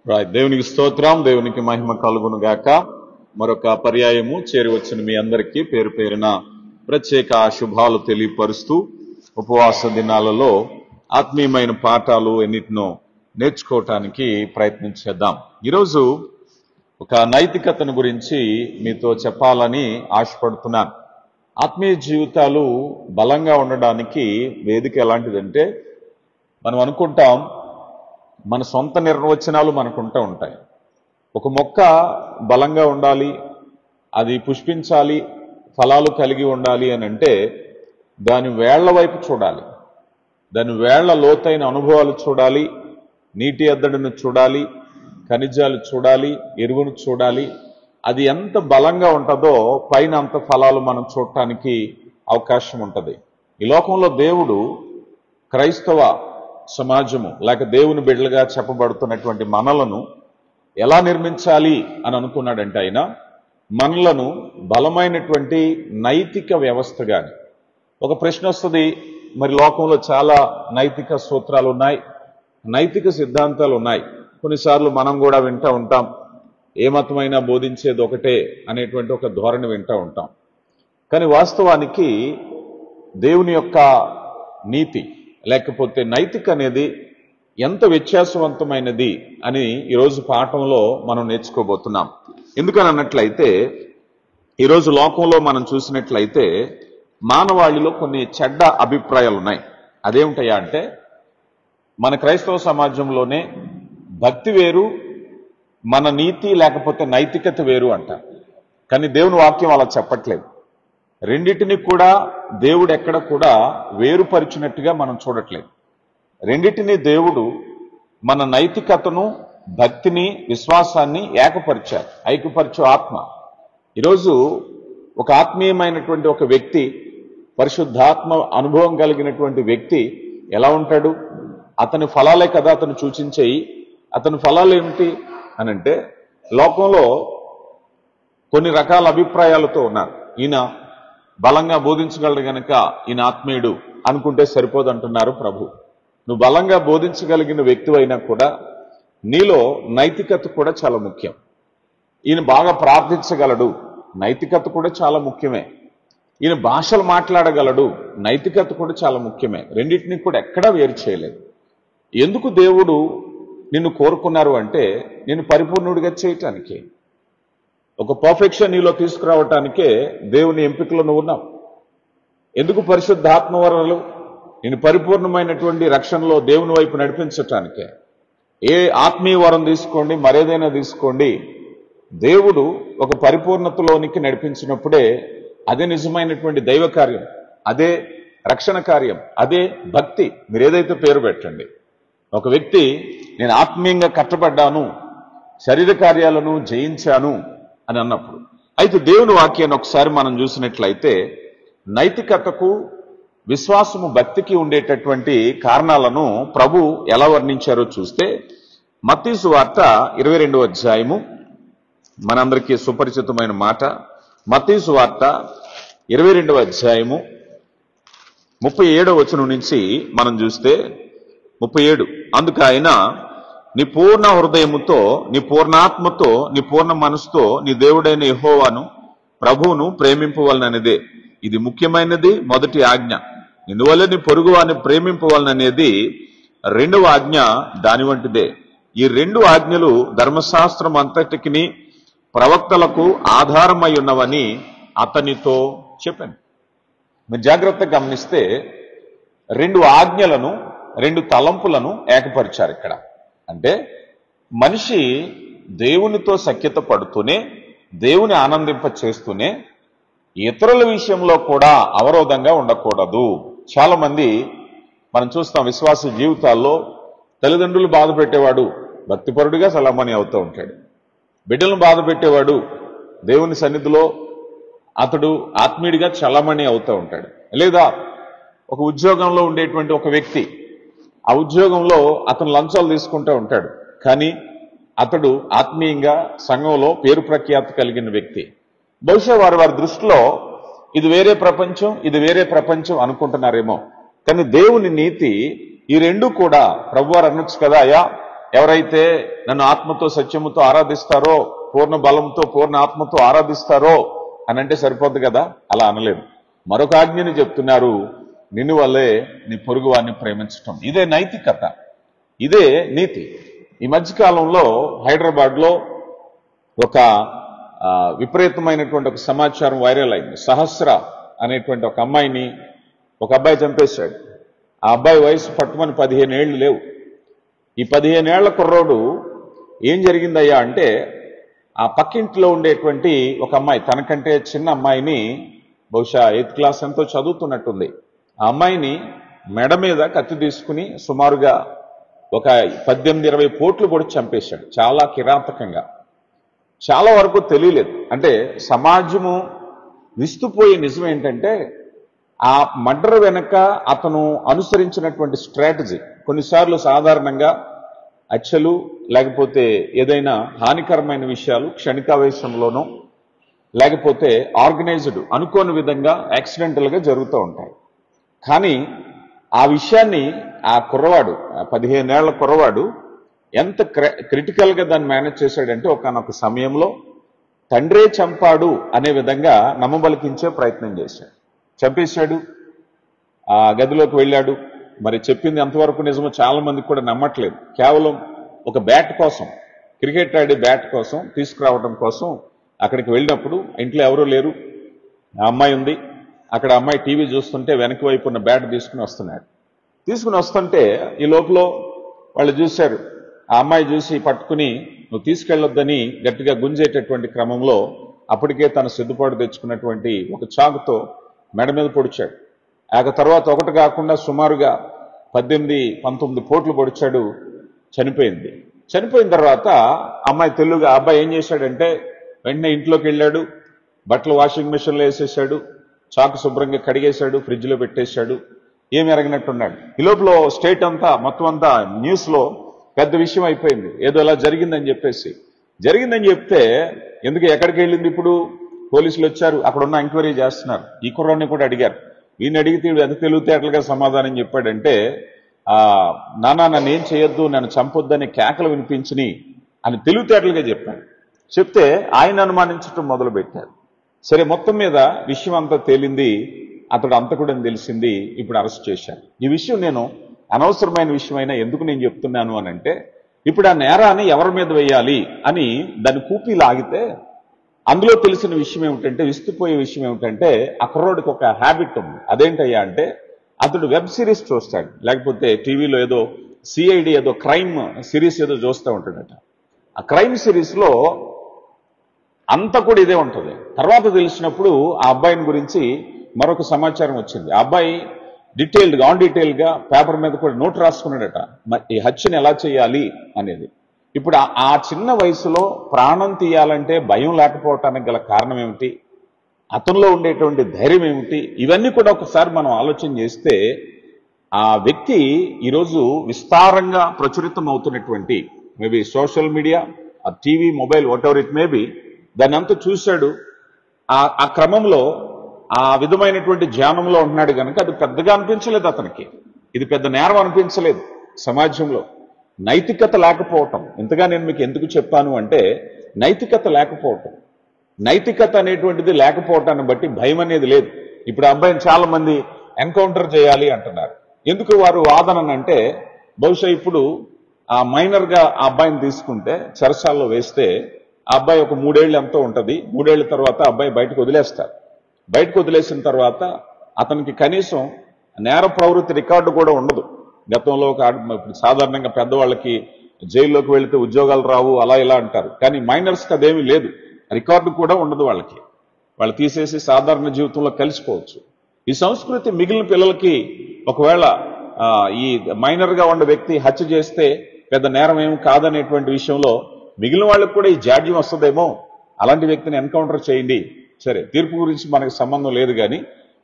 దేవునికి స్తోత్రం, దేవునికి మహిమ కలుగును గాక. మరొక పర్యాయము చేరి వచ్చిన మీ అందరికీ పేరు పేరున ప్రత్యేక శుభాలు తెలియపరుస్తూ ఉపవాస దినాలలో ఆత్మీయమైన పాఠాలు ఎన్నిటినో నేర్చుకోవటానికి ప్రయత్నం చేద్దాం. ఈరోజు ఒక నైతికతను గురించి మీతో చెప్పాలని ఆశపడుతున్నాను. ఆత్మీయ జీవితాలు బలంగా ఉండడానికి వేదిక ఎలాంటిదంటే, మనం అనుకుంటాం మన సొంత నిర్వచనాలు మనకుంటూ ఉంటాయి. ఒక మొక్క బలంగా ఉండాలి, అది పుష్పించాలి, ఫలాలు కలిగి ఉండాలి అని అంటే దాని వేళ్ల వైపు చూడాలి, దాని వేళ్ల లోతైన అనుభవాలు చూడాలి, నీటి ఎద్దడిని చూడాలి, ఖనిజాలు చూడాలి, ఎరువును చూడాలి. అది ఎంత బలంగా ఉంటుందో పైన అంత ఫలాలు మనం చూడటానికి అవకాశం ఉంటుంది. ఈ లోకంలో దేవుడు క్రైస్తవ సమాజము లేక దేవుని బిడ్డలుగా చెప్పబడుతున్నటువంటి మనలను ఎలా నిర్మించాలి అని అనుకున్నాడంటే, ఆయన మనలను బలమైనటువంటి నైతిక వ్యవస్థగాని. ఒక ప్రశ్న వస్తుంది, మరి లోకంలో చాలా నైతిక సూత్రాలు ఉన్నాయి, నైతిక సిద్ధాంతాలు ఉన్నాయి. కొన్నిసార్లు మనం కూడా వింటూ ఉంటాం, ఏ మతమైనా బోధించేది ఒకటే అనేటువంటి ఒక ధోరణి వింటూ ఉంటాం. కానీ వాస్తవానికి దేవుని యొక్క నీతి లేకపోతే నైతిక అనేది ఎంత వ్యత్యాసవంతమైనది అని ఈరోజు పాఠంలో మనం నేర్చుకోబోతున్నాం. ఎందుకని అన్నట్లయితే, ఈరోజు లోకంలో మనం చూసినట్లయితే మానవాళిలో కొన్ని చెడ్డ అభిప్రాయాలు ఉన్నాయి. అదేమిటయా అంటే, మన క్రైస్తవ సమాజంలోనే భక్తి వేరు, మన నీతి లేకపోతే నైతికత వేరు అంట. కానీ దేవుని వాక్యం అలా చెప్పట్లేదు. రెండిటిని కూడా దేవుడు ఎక్కడ కూడా వేరుపరిచినట్టుగా మనం చూడట్లేదు. రెండిటిని దేవుడు మన నైతికతను, భక్తిని, విశ్వాసాన్ని ఏకపరిచారు, ఐక్యపరచు ఆత్మ. ఈరోజు ఒక ఆత్మీయమైనటువంటి ఒక వ్యక్తి, పరిశుద్ధాత్మ అనుభవం కలిగినటువంటి వ్యక్తి ఎలా ఉంటాడు? అతని ఫలాలే కదా అతను సూచించేయి. అతని ఫలాలు ఏమిటి అని అంటే, లోకంలో కొన్ని రకాల అభిప్రాయాలతో ఉన్నారు. ఈయన బలంగా బోధించగలడు గనక ఈయన ఆత్మీయుడు అనుకుంటే సరిపోదంటున్నారు ప్రభు. నువ్వు బలంగా బోధించగలిగిన వ్యక్తి అయినా కూడా నీలో నైతికత కూడా చాలా ముఖ్యం. ఈయన బాగా ప్రార్థించగలడు, నైతికత కూడా చాలా ముఖ్యమే. ఈయన భాషలు మాట్లాడగలడు, నైతికత కూడా చాలా ముఖ్యమే. రెండింటినీ కూడా ఎక్కడా వేరు చేయలేదు. ఎందుకు దేవుడు నిన్ను కోరుకున్నారు అంటే, నేను పరిపూర్ణుడిగా చేయటానికి, ఒక పర్ఫెక్షన్ నీలో తీసుకురావటానికే దేవుని ఎంపికలో నువ్వు ఉన్నావు. ఎందుకు పరిశుద్ధాత్మ వరాలు? నేను పరిపూర్ణమైనటువంటి రక్షణలో దేవుని వైపు నడిపించటానికే. ఏ ఆత్మీయ వరం తీసుకోండి, మరేదైనా తీసుకోండి, దేవుడు ఒక పరిపూర్ణతలోనికి నడిపించినప్పుడే అదే నిజమైనటువంటి దైవ కార్యం, అదే రక్షణ కార్యం, అదే భక్తి. మీరు ఏదైతే పేరు పెట్టండి. ఒక వ్యక్తి నేను ఆత్మీయంగా కట్టబడ్డాను, శరీర కార్యాలను జయించాను అని అన్నప్పుడు, అయితే దేవుని వాక్యాన్ని ఒకసారి మనం చూసినట్లయితే నైతికతకు, విశ్వాసము, భక్తికి ఉండేటటువంటి కారణాలను ప్రభు ఎలా వర్ణించారో చూస్తే, మత్తయి సువార్త 22వ అధ్యాయము, మనందరికీ సుపరిచితమైన మాట. మత్తయి సువార్త 22వ అధ్యాయము 37వ వచనం నుంచి మనం చూస్తే, 37, అందుకు ఆయన నీ పూర్ణ హృదయముతో, నీ పూర్ణాత్మతో, నీ పూర్ణ మనసుతో నీ దేవుడైన యెహోవాను ప్రభువును ప్రేమింపవలననేదే ఇది ముఖ్యమైనది మొదటి ఆజ్ఞ. ఇందువల్ల నీ పొరుగువాని ప్రేమింపవలననేది రెండవ ఆజ్ఞ దాని వంటిదే. ఈ రెండు ఆజ్ఞలు ధర్మశాస్త్రం అంతటికి ప్రవక్తలకు ఆధారమై ఉన్నవని అతనితో చెప్పాను. మీరు జాగ్రత్తగా గమనిస్తే రెండు ఆజ్ఞలను, రెండు తలంపులను ఏకపరిచారు ఇక్కడ. అంటే మనిషి దేవునితో సఖ్యత పడుతూనే, దేవుని ఆనందింప చేస్తూనే ఇతరుల విషయంలో కూడా అవరోధంగా ఉండకూడదు. చాలా మంది మనం చూస్తాం విశ్వాస జీవితాల్లో, తల్లిదండ్రులు బాధ పెట్టేవాడు భక్తిపరుడిగా చలామణి అవుతూ ఉంటాడు, బిడ్డలను బాధ పెట్టేవాడు దేవుని సన్నిధిలో అతడు ఆత్మీయుడిగా చలామణి అవుతూ ఉంటాడు. లేదా ఒక ఉద్యోగంలో ఉండేటువంటి ఒక వ్యక్తి, ఆ ఉద్యోగంలో అతను లంచాలు తీసుకుంటూ ఉంటాడు, కానీ అతడు ఆత్మీయంగా సంఘంలో పేరు ప్రఖ్యాతి కలిగిన వ్యక్తి. బహుశా వారి దృష్టిలో ఇది వేరే ప్రపంచం, ఇది వేరే ప్రపంచం అనుకుంటున్నారేమో. కానీ దేవుని నీతి ఈ రెండు కూడా ప్రభువారు అనొచ్చు కదా, అయ్యా ఎవరైతే నన్ను ఆత్మతో సత్యముతో ఆరాధిస్తారో, పూర్ణ బలంతో పూర్ణ ఆత్మతో ఆరాధిస్తారో అని అంటే సరిపోద్ది కదా. అలా అనలేదు. మరొక ఆజ్ఞని చెప్తున్నారు, నిన్ను వల్లే నీ పొరుగు వారిని ప్రేమించటం. ఇదే నైతికత, ఇదే నీతి. ఈ మధ్యకాలంలో హైదరాబాద్లో ఒక విపరీతమైనటువంటి ఒక సమాచారం వైరల్ అయింది. సహస్ర అనేటువంటి ఒక అమ్మాయిని ఒక అబ్బాయి చంపేశాడు. ఆ అబ్బాయి వయసు పట్టుమని 15 ఏళ్ళు లేవు. ఈ 15 ఏళ్ల కుర్రోడు ఏం జరిగిందయ్యా అంటే, ఆ పక్కింట్లో ఉండేటువంటి ఒక అమ్మాయి, తనకంటే చిన్న అమ్మాయిని, బహుశా 8th క్లాస్ ఎంతో చదువుతున్నట్టుంది, ఆ అమ్మాయిని మెడ మీద కత్తి తీసుకుని సుమారుగా ఒక 18-20 పోట్లు కూడా చంపేశాడు. చాలా కిరాతకంగా. చాలా వరకు తెలియలేదు. అంటే సమాజము విస్తుపోయే నిజం ఏంటంటే, ఆ మర్డర్ వెనక అతను అనుసరించినటువంటి స్ట్రాటజీ కొన్నిసార్లు సాధారణంగా హత్యలు లేకపోతే ఏదైనా హానికరమైన విషయాలు క్షణికావేశంలోనో లేకపోతే ఆర్గనైజ్డ్ అనుకోని విధంగా యాక్సిడెంటల్గా జరుగుతూ ఉంటాయి. కానీ ఆ విషయాన్ని ఆ కుర్రవాడు, 15 ఏళ్ల కుర్రవాడు ఎంత క్రిటికల్గా దాన్ని మేనేజ్ చేశాడంటే, ఒకనొక సమయంలో తండ్రే చంపాడు అనే విధంగా నమ్మబలికించే ప్రయత్నం చేశాడు. చంపేశాడు. ఆ గదిలోకి వెళ్ళాడు. మరి చెప్పింది ఎంతవరకు నిజమో చాలా మందికి కూడా నమ్మట్లేదు. కేవలం ఒక బ్యాట్ కోసం, క్రికెట్ ఆడే బ్యాట్ కోసం తీసుకురావడం కోసం అక్కడికి వెళ్ళినప్పుడు ఇంట్లో ఎవరూ లేరు, ఆ అమ్మాయి ఉంది. అక్కడ అమ్మాయి టీవీ చూస్తుంటే వెనక వైపు ఉన్న బ్యాట్ తీసుకుని వస్తుంటే ఈ లోపల వాళ్ళు చూశారు. ఆ అమ్మాయి చూసి పట్టుకుని నువ్వు తీసుకెళ్లొద్దని గట్టిగా గుంజేటటువంటి క్రమంలో అప్పటికే తను సిద్ధపాటు తెచ్చుకున్నటువంటి ఒక చాకుతో మెడ మీద పొడిచాడు. ఆ తర్వాత ఒకటి కాకుండా సుమారుగా 18-19 పోట్లు పొడిచాడు. చనిపోయింది. చనిపోయిన తర్వాత అమ్మాయి తెలుగుగా అబ్బాయి ఏం చేశాడంటే, వెంటనే ఇంట్లోకి వెళ్ళాడు, బట్టలు వాషింగ్ మిషన్లో వేసేసాడు, చాకు శుభ్రంగా కడిగేశాడు, ఫ్రిడ్జ్లో పెట్టేశాడు, ఏమి ఎరగినట్టున్నాడు. ఈ లోపల స్టేట్ అంతా మొత్తం అంతా న్యూస్లో పెద్ద విషయం అయిపోయింది. ఏదో ఇలా జరిగిందని చెప్తే ఎందుకు ఎక్కడికి వెళ్ళింది ఇప్పుడు, పోలీసులు వచ్చారు, అక్కడ ఉన్న ఎంక్వైరీ చేస్తున్నారు. ఈ కుర్రాన్ని కూడా అడిగారు. ఈయన అడిగితే ఎంత తెలివితేటలుగా సమాధానం చెప్పాడంటే, నాన్న నన్ను ఏం చేయొద్దు, నన్ను చంపొద్దని కేకలు వినిపించిని అని తెలివితేటలుగా చెప్పాడు. చెప్తే ఆయన అనుమానించడం మొదలుపెట్టారు. సరే, మొత్తం మీద విషయం అంతా తేలింది. అతడు అంతకుడని తెలిసింది. ఇప్పుడు అరెస్ట్ చేశారు. ఈ విషయం నేను అనవసరమైన విషయమైనా ఎందుకు నేను చెప్తున్నాను అని అంటే, ఇప్పుడు ఆ నేరాన్ని ఎవరి మీద వేయాలి అని దాన్ని కూపీ లాగితే అందులో తెలిసిన విషయం ఏమిటంటే, విస్తుపోయే విషయం ఏమిటంటే, ఆ కుర్రోడికి ఒక హ్యాబిట్ ఉంది. అదేంటయ్యా అంటే, అతడు వెబ్ సిరీస్ చూస్తాడు, లేకపోతే టీవీలో ఏదో సిఐడి ఏదో క్రైమ్ సిరీస్ ఏదో చూస్తూ ఉంటాడట. ఆ క్రైమ్ సిరీస్లో అంతా కూడా ఇదే ఉంటుంది. తర్వాత తెలిసినప్పుడు ఆ అబ్బాయిని గురించి మరొక సమాచారం వచ్చింది. ఆ అబ్బాయి ఆన్ డీటెయిల్గా పేపర్ మీద కూడా నోట్ రాసుకున్నాడట, ఈ హత్యని ఎలా చేయాలి అనేది. ఇప్పుడు ఆ చిన్న వయసులో ప్రాణం తీయాలంటే భయం లేకపోవటానికి గల కారణం ఏమిటి, అతనిలో ఉండేటువంటి ధైర్యం ఏమిటి, ఇవన్నీ కూడా ఒకసారి మనం ఆలోచన చేస్తే ఆ వ్యక్తి ఈరోజు విస్తారంగా ప్రచురితం అవుతున్నటువంటి మేబీ సోషల్ మీడియా, ఆ TV, mobile, what ever it maybe, దాన్ని అంతా చూశాడు. ఆ క్రమంలో ఆ విధమైనటువంటి ధ్యానంలో ఉంటున్నాడు కనుక అది పెద్దగా అనిపించలేదు అతనికి. ఇది పెద్ద నేరం అనిపించలేదు సమాజంలో. నైతికత లేకపోవటం, ఇంతగా నేను మీకు ఎందుకు చెప్పాను అంటే, నైతికత లేకపోవటం, నైతికత అనేటువంటిది లేకపోవటాన్ని బట్టి భయం అనేది లేదు. ఇప్పుడు ఆ అబ్బాయిని చాలా మంది ఎన్కౌంటర్ చేయాలి అంటున్నారు. ఎందుకు వారు వాదన అంటే, బహుశా ఇప్పుడు ఆ మైనర్గా ఆ అబ్బాయిని తీసుకుంటే చెరసాల్లో వేస్తే ఆ అబ్బాయి ఒక 3 ఏళ్ళు ఎంతో ఉంటుంది. 3 ఏళ్ల తర్వాత అబ్బాయి బయటకు వదిలేస్తారు. బయటకు వదిలేసిన తర్వాత అతనికి కనీసం నేర ప్రవృత్తి రికార్డు కూడా ఉండదు. గతంలో సాధారణంగా పెద్దవాళ్ళకి జైల్లోకి వెళితే ఉద్యోగాలు రావు అలా ఇలా అంటారు. కానీ మైనర్స్కి అదేమీ లేదు, రికార్డు కూడా ఉండదు వాళ్ళకి. వాళ్ళు తీసేసి సాధారణ జీవితంలో కలిసిపోవచ్చు. ఈ సంస్కృతి మిగిలిన పిల్లలకి ఒకవేళ ఈ మైనర్గా ఉన్న వ్యక్తి హత్య చేస్తే పెద్ద నేరం ఏమి కాదనేటువంటి విషయంలో మిగిలిన వాళ్ళకి కూడా ఈ జాడ్యం వస్తుందేమో, అలాంటి వ్యక్తిని ఎన్కౌంటర్ చేయండి. సరే, తీర్పు గురించి మనకు సంబంధం లేదు. కానీ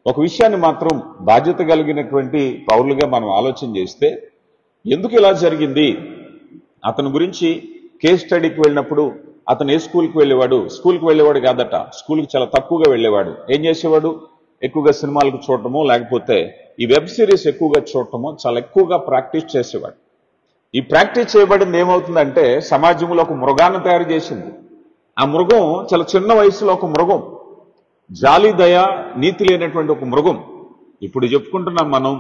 ఒక విషయాన్ని మాత్రం బాధ్యత కలిగినటువంటి పౌరులుగా మనం ఆలోచన చేస్తే, ఎందుకు ఇలా జరిగింది, అతని గురించి కేస్ స్టడీకి వెళ్ళినప్పుడు అతను ఏ స్కూల్కి వెళ్ళేవాడు కాదట. స్కూల్కి చాలా తక్కువగా వెళ్ళేవాడు. ఏం చేసేవాడు, ఎక్కువగా సినిమాలకు చూడటమో లేకపోతే ఈ వెబ్ సిరీస్ ఎక్కువగా చూడటమో చాలా ఎక్కువగా ప్రాక్టీస్ చేసేవాడు. ఈ ప్రాక్టీస్ చేయబడింది ఏమవుతుందంటే సమాజంలో ఒక మృగాన్ని తయారు చేసింది. ఆ మృగం చాలా చిన్న వయసులో ఒక మృగం, జాలి దయ నీతి లేనటువంటి ఒక మృగం. ఇప్పుడు చెప్పుకుంటున్నాం మనం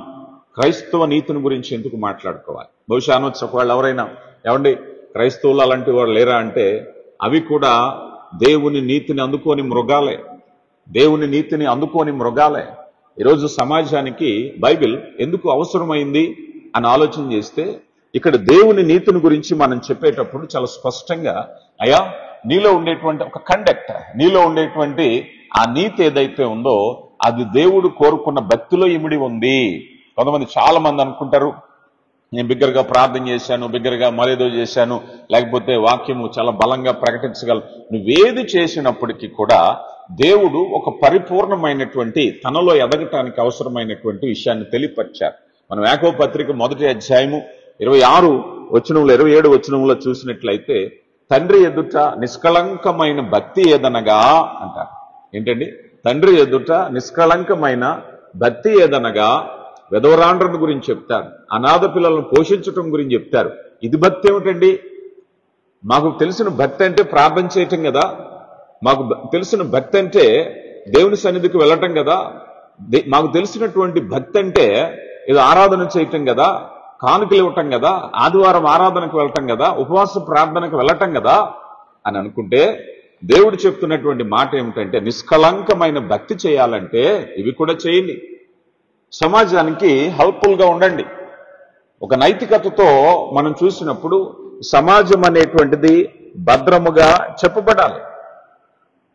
క్రైస్తవ నీతిని గురించి ఎందుకు మాట్లాడుకోవాలి. బహుశా అనొచ్చు ఒకవేళ ఎవరైనా, ఏమండి క్రైస్తవులు అలాంటి వాడు లేరా అంటే, అవి కూడా దేవుని నీతిని అందుకోని మృగాలే, దేవుని నీతిని అందుకోని మృగాలే. ఈరోజు సమాజానికి బైబిల్ ఎందుకు అవసరమైంది అని ఆలోచన చేస్తే, ఇక్కడ దేవుని నీతిని గురించి మనం చెప్పేటప్పుడు చాలా స్పష్టంగా, అయ్యా నీలో ఉండేటువంటి ఒక కండక్ట్, నీలో ఉండేటువంటి ఆ నీతి ఏదైతే ఉందో అది దేవుడు కోరుకున్న భక్తిలో ఇమిడి ఉంది. కొంతమంది చాలా మంది అనుకుంటారు, నేను బిగ్గరగా ప్రార్థన చేశాను, బిగ్గరగా మరేదో చేశాను, లేకపోతే వాక్యము చాలా బలంగా ప్రకటించగలను. నువ్వేది చేసినప్పటికీ కూడా దేవుడు ఒక పరిపూర్ణమైనటువంటి తనలో ఎదగటానికి అవసరమైనటువంటి విషయాన్ని తెలియపరిచారు. మనం యాకోబు పత్రిక 1వ అధ్యాయము 26 వచనంలో 27 వచనంలో చూసినట్లయితే, తండ్రి ఎదుట నిష్కళంకమైన భక్తి ఏదనగా అంటారు. ఏంటండి? తండ్రి ఎదుట నిష్కళంకమైన భక్తి ఏదనగా విధవరాండ్రను గురించి చెప్తారు, అనాథ పిల్లలను పోషించటం గురించి చెప్తారు. ఇది భక్తి ఏమిటండి? మాకు తెలిసిన భక్తి అంటే ప్రార్థన చేయటం కదా, మాకు తెలిసిన భక్తి అంటే దేవుని సన్నిధికి వెళ్ళటం కదా, మాకు తెలిసినటువంటి భక్తి అంటే ఏదో ఆరాధన చేయటం కదా, కానుకలు ఇవ్వటం కదా, ఆదివారం ఆరాధనకు వెళ్ళటం కదా, ఉపవాస ప్రార్థనకు వెళ్ళటం కదా అని అనుకుంటే, దేవుడు చెప్తున్నటువంటి మాట ఏమిటంటే నిష్కళంకమైన భక్తి చేయాలంటే ఇవి కూడా చేయండి. సమాజానికి హెల్ప్ఫుల్ గా ఉండండి. ఒక నైతికతతో మనం చూసినప్పుడు సమాజం అనేటువంటిది భద్రముగా చెప్పబడాలి.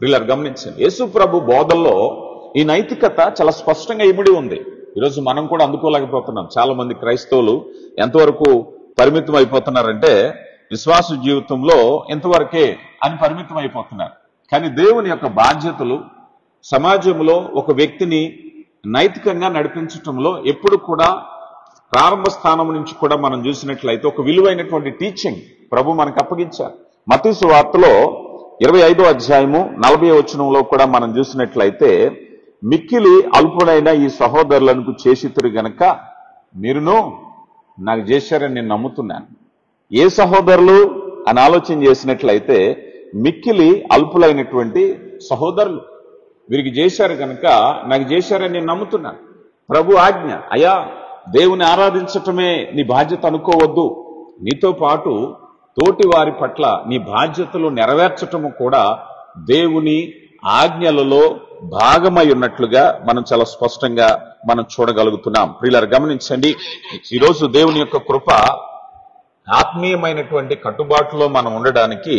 పిల్లలు గమనించండి, యేసు ప్రభు బోధల్లో ఈ నైతికత చాలా స్పష్టంగా ఇమిడి ఉంది. ఈరోజు మనం కూడా అందుకోలేకపోతున్నాం. చాలా మంది క్రైస్తవులు ఎంతవరకు పరిమితం అయిపోతున్నారంటే, విశ్వాస జీవితంలో ఎంతవరకే అని పరిమితం అయిపోతున్నారు. కానీ దేవుని యొక్క బాధ్యతలు సమాజంలో ఒక వ్యక్తిని నైతికంగా నడిపించటంలో ఎప్పుడు కూడా ప్రారంభ స్థానం నుంచి కూడా మనం చూసినట్లయితే ఒక విలువైనటువంటి టీచింగ్ ప్రభు మనకు అప్పగించారు. మత్తయి సువార్తలో 25వ అధ్యాయము 40వ వచనంలో కూడా మనం చూసినట్లయితే, మిక్కిలి అల్పుడైన ఈ సహోదరులకు చేసితురు గనక మీరును నాకు చేశారని నేను నమ్ముతున్నాను. ఏ సహోదరులు అని ఆలోచన చేసినట్లయితే మిక్కిలి అల్పులైనటువంటి సహోదరులు, వీరికి చేశారు కనుక నాకు చేశారని నేను నమ్ముతున్నాను. ప్రభు ఆజ్ఞ, అయ్యా దేవుని ఆరాధించటమే నీ బాధ్యత అనుకోవద్దు, నీతో పాటు తోటి వారి పట్ల నీ బాధ్యతలు నెరవేర్చటము కూడా దేవుని ఆజ్ఞలలో భాగమై ఉన్నట్లుగా మనం చాలా స్పష్టంగా మనం చూడగలుగుతున్నాం. ప్రియులారా గమనించండి, ఈరోజు దేవుని యొక్క కృప ఆత్మీయమైనటువంటి కట్టుబాటులో మనం ఉండడానికి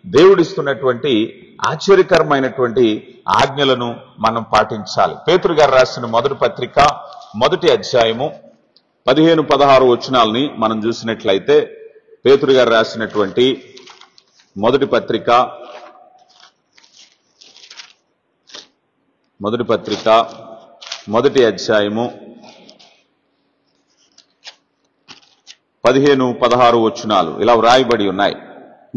దేవుడిస్తున్నటువంటి ఆశ్చర్యకరమైనటువంటి ఆజ్ఞలను మనం పాటించాలి. పేతురు గారు రాసిన మొదటి పత్రిక 1వ అధ్యాయము 15-16 వచనాలని మనం చూసినట్లయితే, పేతురు గారు రాసినటువంటి మొదటి పత్రిక 1వ అధ్యాయము 15-16 వచనాలు ఇలా వ్రాయబడి ఉన్నాయి.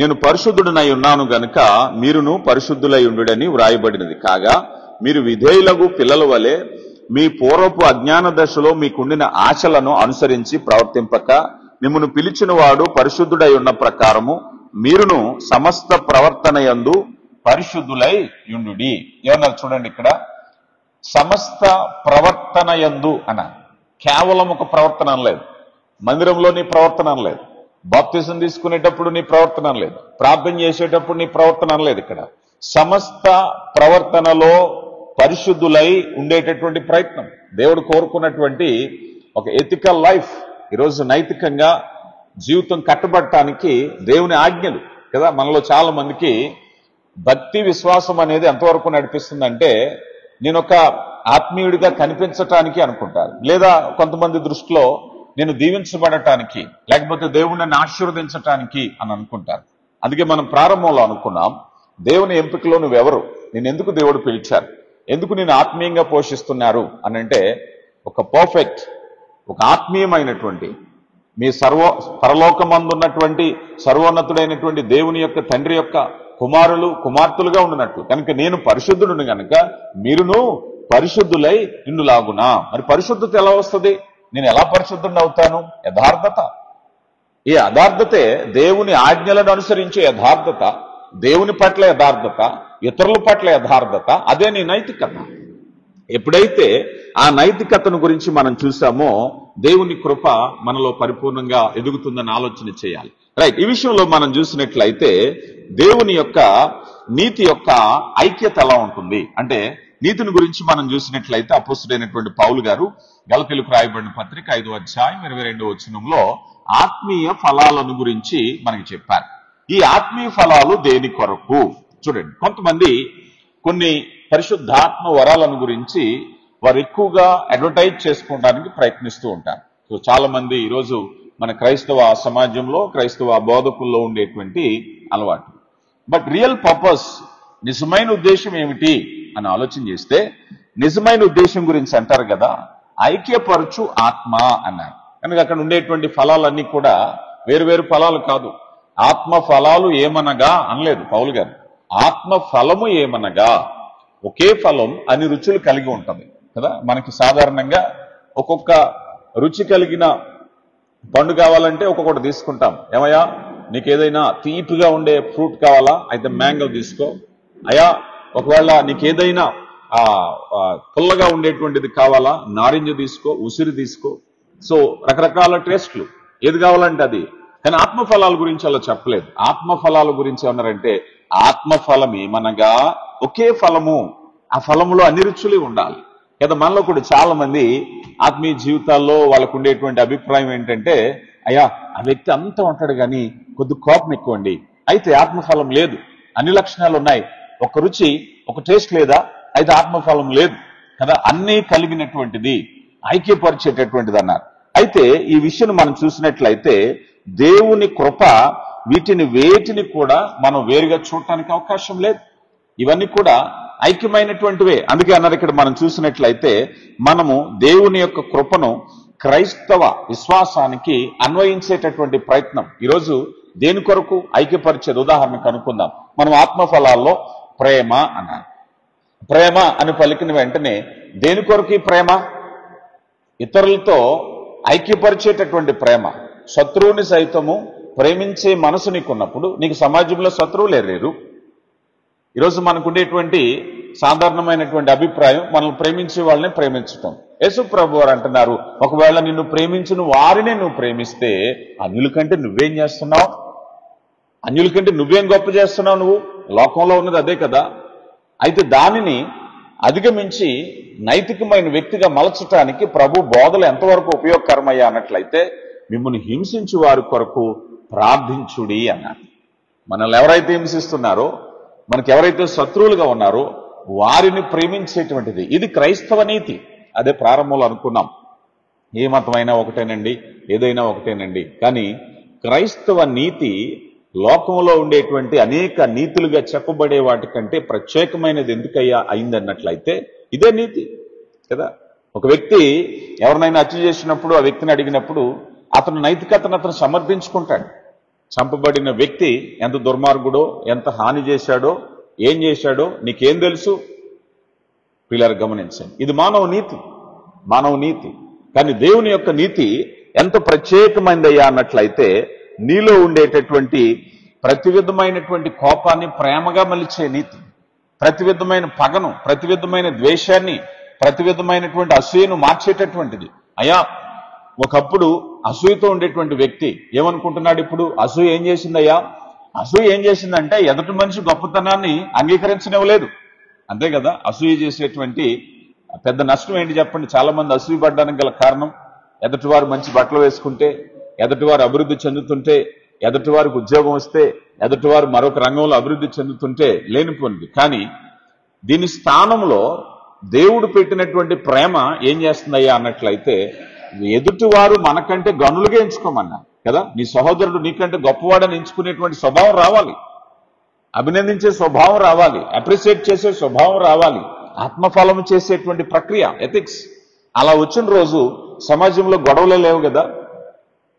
నేను పరిశుద్ధుడనై ఉన్నాను గనుక మీరును పరిశుద్ధులై ఉండుడని వ్రాయబడినది. కాగా మీరు విధేయులకు పిల్లల వలె మీ పూర్వపు అజ్ఞాన దశలో మీకుండిన ఆశలను అనుసరించి ప్రవర్తింపక, మిమ్మును పిలిచిన వాడు పరిశుద్ధుడై ఉన్న ప్రకారము మీరును సమస్త ప్రవర్తన యందు పరిశుద్ధులై యుండుడి. ఏమన్నారు చూడండి, ఇక్కడ సమస్త ప్రవర్తన యందు అన్న, కేవలం ఒక ప్రవర్తన అనలేదు, మందిరంలో నీ ప్రవర్తన అనలేదు, బాప్తిజం తీసుకునేటప్పుడు నీ ప్రవర్తన అనలేదు, ప్రార్థన చేసేటప్పుడు నీ ప్రవర్తన అనలేదు. ఇక్కడ సమస్త ప్రవర్తనలో పరిశుద్ధులై ఉండేటటువంటి ప్రయత్నం దేవుడు కోరుకున్నటువంటి ఒక ఎథికల్ లైఫ్. ఈరోజు నైతికంగా జీవితం కట్టబడటానికి దేవుని ఆజ్ఞలు కదా. మనలో చాలా మందికి భక్తి విశ్వాసం అనేది ఎంతవరకు నడిపిస్తుందంటే, నేను ఒక ఆత్మీయుడిగా కనిపించటానికి అనుకుంటారు, లేదా కొంతమంది దృష్టిలో నేను దీవించబడటానికి, లేకపోతే దేవుడిని ఆశీర్వదించటానికి అని అనుకుంటారు. అందుకే మనం ప్రారంభంలో అనుకున్నాం, దేవుని ఎంపికలో నువ్వెవరు, నేను ఎందుకు దేవుడు పిలిచారు, ఎందుకు నేను ఆత్మీయంగా పోషిస్తున్నారు అని అంటే, ఒక పర్ఫెక్ట్, ఒక ఆత్మీయమైనటువంటి మీ పరలోకమందున్నటువంటి సర్వోన్నతుడైనటువంటి దేవుని యొక్క తండ్రి యొక్క కుమారులు కుమార్తెలుగా ఉండినట్లు. కనుక నేను పరిశుద్ధుడును గనుక మీరును పరిశుద్ధులై నిన్నులాగునా. మరి పరిశుద్ధత ఎలా వస్తుంది? నేను ఎలా పరిశుద్ధుడిని అవుతాను? యథార్థత. ఈ యథార్థతే దేవుని ఆజ్ఞలను అనుసరించే యథార్థత, దేవుని పట్ల యథార్థత, ఇతరుల పట్ల యథార్థత, అదే నీ నైతికత. ఎప్పుడైతే ఆ నైతికతను గురించి మనం చూసామో దేవుని కృప మనలో పరిపూర్ణంగా ఎదుగుతుందని ఆలోచన చేయాలి. రైట్, ఈ విషయంలో మనం చూసినట్లయితే దేవుని యొక్క నీతి యొక్క ఐక్యత ఎలా ఉంటుంది అంటే, నీతిని గురించి మనం చూసినట్లయితే అపోస్తుడైనటువంటి పౌలు గారు గలతీయులకు రాయబడిన పత్రిక 5వ అధ్యాయం 22వ వచనంలో ఆత్మీయ ఫలాలను గురించి మనకి చెప్పారు. ఈ ఆత్మీయ ఫలాలు దేని కొరకు? చూడండి, కొంతమంది కొన్ని పరిశుద్ధాత్మ వరాలను గురించి వారు ఎక్కువగా అడ్వర్టైజ్ చేసుకోవడానికి ప్రయత్నిస్తూ ఉంటారు. సో చాలా మంది ఈరోజు మన క్రైస్తవ సమాజంలో, క్రైస్తవ బోధకుల్లో ఉండేటువంటి అలవాటు. బట్ రియల్ పర్పస్, నిజమైన ఉద్దేశం ఏమిటి అని ఆలోచన చేస్తే, నిజమైన ఉద్దేశం గురించి అంటారు కదా, ఐక్యపరచు ఆత్మ అన్నారు. కనుక అక్కడ ఉండేటువంటి ఫలాలన్నీ కూడా వేరు ఫలాలు కాదు. ఆత్మ ఫలాలు ఏమనగా అనలేదు పౌలు గారు. ఆత్మ ఫలము ఏమనగా, ఒకే ఫలం అన్ని రుచులు కలిగి ఉంటుంది కదా. మనకి సాధారణంగా ఒక్కొక్క రుచి కలిగిన పండు కావాలంటే ఒక్కొక్కటి తీసుకుంటాం. ఏమయ్యా, నీకు ఏదైనా తీపిగా ఉండే ఫ్రూట్ కావాలా, అయితే మ్యాంగో తీసుకో. అయ్యా, ఒకవేళ నీకు ఏదైనా పుల్లగా ఉండేటువంటిది కావాలా, నారింజ తీసుకో, ఉసిరి తీసుకో. సో రకరకాల టేస్ట్లు, ఏది కావాలంటే అది. కానీ ఆత్మఫలాల గురించి అలా చెప్పలేదు. ఆత్మఫలాల గురించి ఏమన్నారంటే, ఆత్మఫలం ఏమనగా ఒకే ఫలము, ఆ ఫలములో అన్ని రుచులు ఉండాలి కదా. మనలో కూడా చాలా మంది ఆత్మీయ జీవితాల్లో వాళ్ళకు ఉండేటువంటి అభిప్రాయం ఏంటంటే, అయ్యా ఆ వ్యక్తి అంతా ఉంటాడు కానీ కొద్ది కోపం ఎక్కువండి, అయితే ఆత్మఫలం లేదు. అన్ని లక్షణాలు ఉన్నాయి, ఒక రుచి, ఒక టేస్ట్ లేదా, అయితే ఆత్మఫలం లేదు కదా. అన్నీ కలిగినటువంటిది, ఐక్యపరిచేటటువంటిది అన్నారు. అయితే ఈ విషయం మనం చూసినట్లయితే దేవుని కృప వీటిని వేటిని కూడా మనం వేరుగా చూడటానికి అవకాశం లేదు. ఇవన్నీ కూడా ఐక్యమైనటువంటివే. అందుకే అన్నారు ఇక్కడ మనం చూసినట్లయితే, మనము దేవుని యొక్క కృపను క్రైస్తవ విశ్వాసానికి అన్వయించేటటువంటి ప్రయత్నం ఈరోజు దేని కొరకు ఐక్యపరిచేది. ఉదాహరణకు అనుకుందాం, మనం ఆత్మఫలాల్లో ప్రేమ అన్నారు. ప్రేమ అని పలికిన వెంటనే దేని కొరకు ఈ ప్రేమ? ఇతరులతో ఐక్యపరిచేటటువంటి ప్రేమ. శత్రువుని సైతము ప్రేమించే మనసు నీకున్నప్పుడు నీకు సమాజంలో శత్రువులు లేరు. ఈరోజు మనకు ఉండేటువంటి సాధారణమైనటువంటి అభిప్రాయం, మనల్ని ప్రేమించే వాళ్ళని ప్రేమించటం. యేసు ప్రభు వారు అంటున్నారు, ఒకవేళ నిన్ను ప్రేమించిన వారినే నువ్వు ప్రేమిస్తే అన్యుల కంటే నువ్వేం చేస్తున్నావు? అన్యుల కంటే నువ్వేం గొప్ప చేస్తున్నావు? నువ్వు లోకంలో ఉన్నది అదే కదా. అయితే దానిని అధిగమించి నైతికమైన వ్యక్తిగా మలచటానికి ప్రభు బోధలు ఎంతవరకు ఉపయోగకరమయ్యా అన్నట్లయితే, మిమ్మల్ని హింసించు వారి కొరకు ప్రార్థించుడి అన్నారు. మనల్ని ఎవరైతే హింసిస్తున్నారో, మనకి ఎవరైతే శత్రువులుగా ఉన్నారో వారిని ప్రేమించేటువంటిది. ఇది క్రైస్తవ నీతి. అదే ప్రారంభంలో అనుకున్నాం, ఏ మతమైనా ఒకటేనండి, ఏదైనా ఒకటేనండి. కానీ క్రైస్తవ నీతి లోకంలో ఉండేటువంటి అనేక నీతులుగా చెప్పబడే వాటికంటే ప్రత్యేకమైనది ఎందుకయ్యా అయిందన్నట్లయితే ఇదే నీతి కదా. ఒక వ్యక్తి ఎవరినైనా హత్య చేసినప్పుడు, ఆ వ్యక్తిని అడిగినప్పుడు అతను నైతికతను అతను సమర్థించుకుంటాడు. చంపబడిన వ్యక్తి ఎంత దుర్మార్గుడో, ఎంత హాని చేశాడో, ఏం చేశాడో నీకేం తెలుసు? పిల్లలు గమనించండి, ఇది మానవ నీతి, మానవ నీతి. కానీ దేవుని యొక్క నీతి ఎంత ప్రత్యేకమైందయ్యా అన్నట్లయితే, నీలో ఉండేటటువంటి ప్రతి విధమైనటువంటి కోపాన్ని ప్రేమగా మలిచే నీతి, ప్రతి విధమైన పగను, ప్రతి విధమైన ద్వేషాన్ని, ప్రతి విధమైనటువంటి అసూయను మార్చేటటువంటిది. అయ్యా, ఒకప్పుడు అసూయతో ఉండేటువంటి వ్యక్తి ఏమనుకుంటున్నాడు ఇప్పుడు? అసూయ ఏం చేసిందయ్యా? అసూయ ఏం చేసిందంటే ఎదుటి మనిషి గొప్పతనాన్ని అంగీకరించనివ్వలేదు. అంతే కదా. అసూయ చేసేటువంటి పెద్ద నష్టం ఏంటి చెప్పండి? చాలా మంది అసూయ పడ్డానికి గల కారణం, ఎదుటివారు మంచి బట్టలు వేసుకుంటే, ఎదుటివారు అభివృద్ధి చెందుతుంటే, ఎదుటివారికి ఉద్యోగం వస్తే, ఎదుటివారు మరొక రంగంలో అభివృద్ధి చెందుతుంటే లేనిపోయింది. కానీ దీని స్థానంలో దేవుడు పెట్టినటువంటి ప్రేమ ఏం చేస్తుందయ్యా అన్నట్లయితే, ఎదుటివారు మనకంటే గనులుగా ఎంచుకోమన్నా కదా. నీ సహోదరుడు నీకంటే గొప్పవాడని ఎంచుకునేటువంటి స్వభావం రావాలి, అభినందించే స్వభావం రావాలి, అప్రిషియేట్ చేసే స్వభావం రావాలి, ఆత్మఫలము చేసేటువంటి ప్రక్రియ, ఎథిక్స్. అలా వచ్చిన రోజు సమాజంలో గొడవలే లేవు కదా.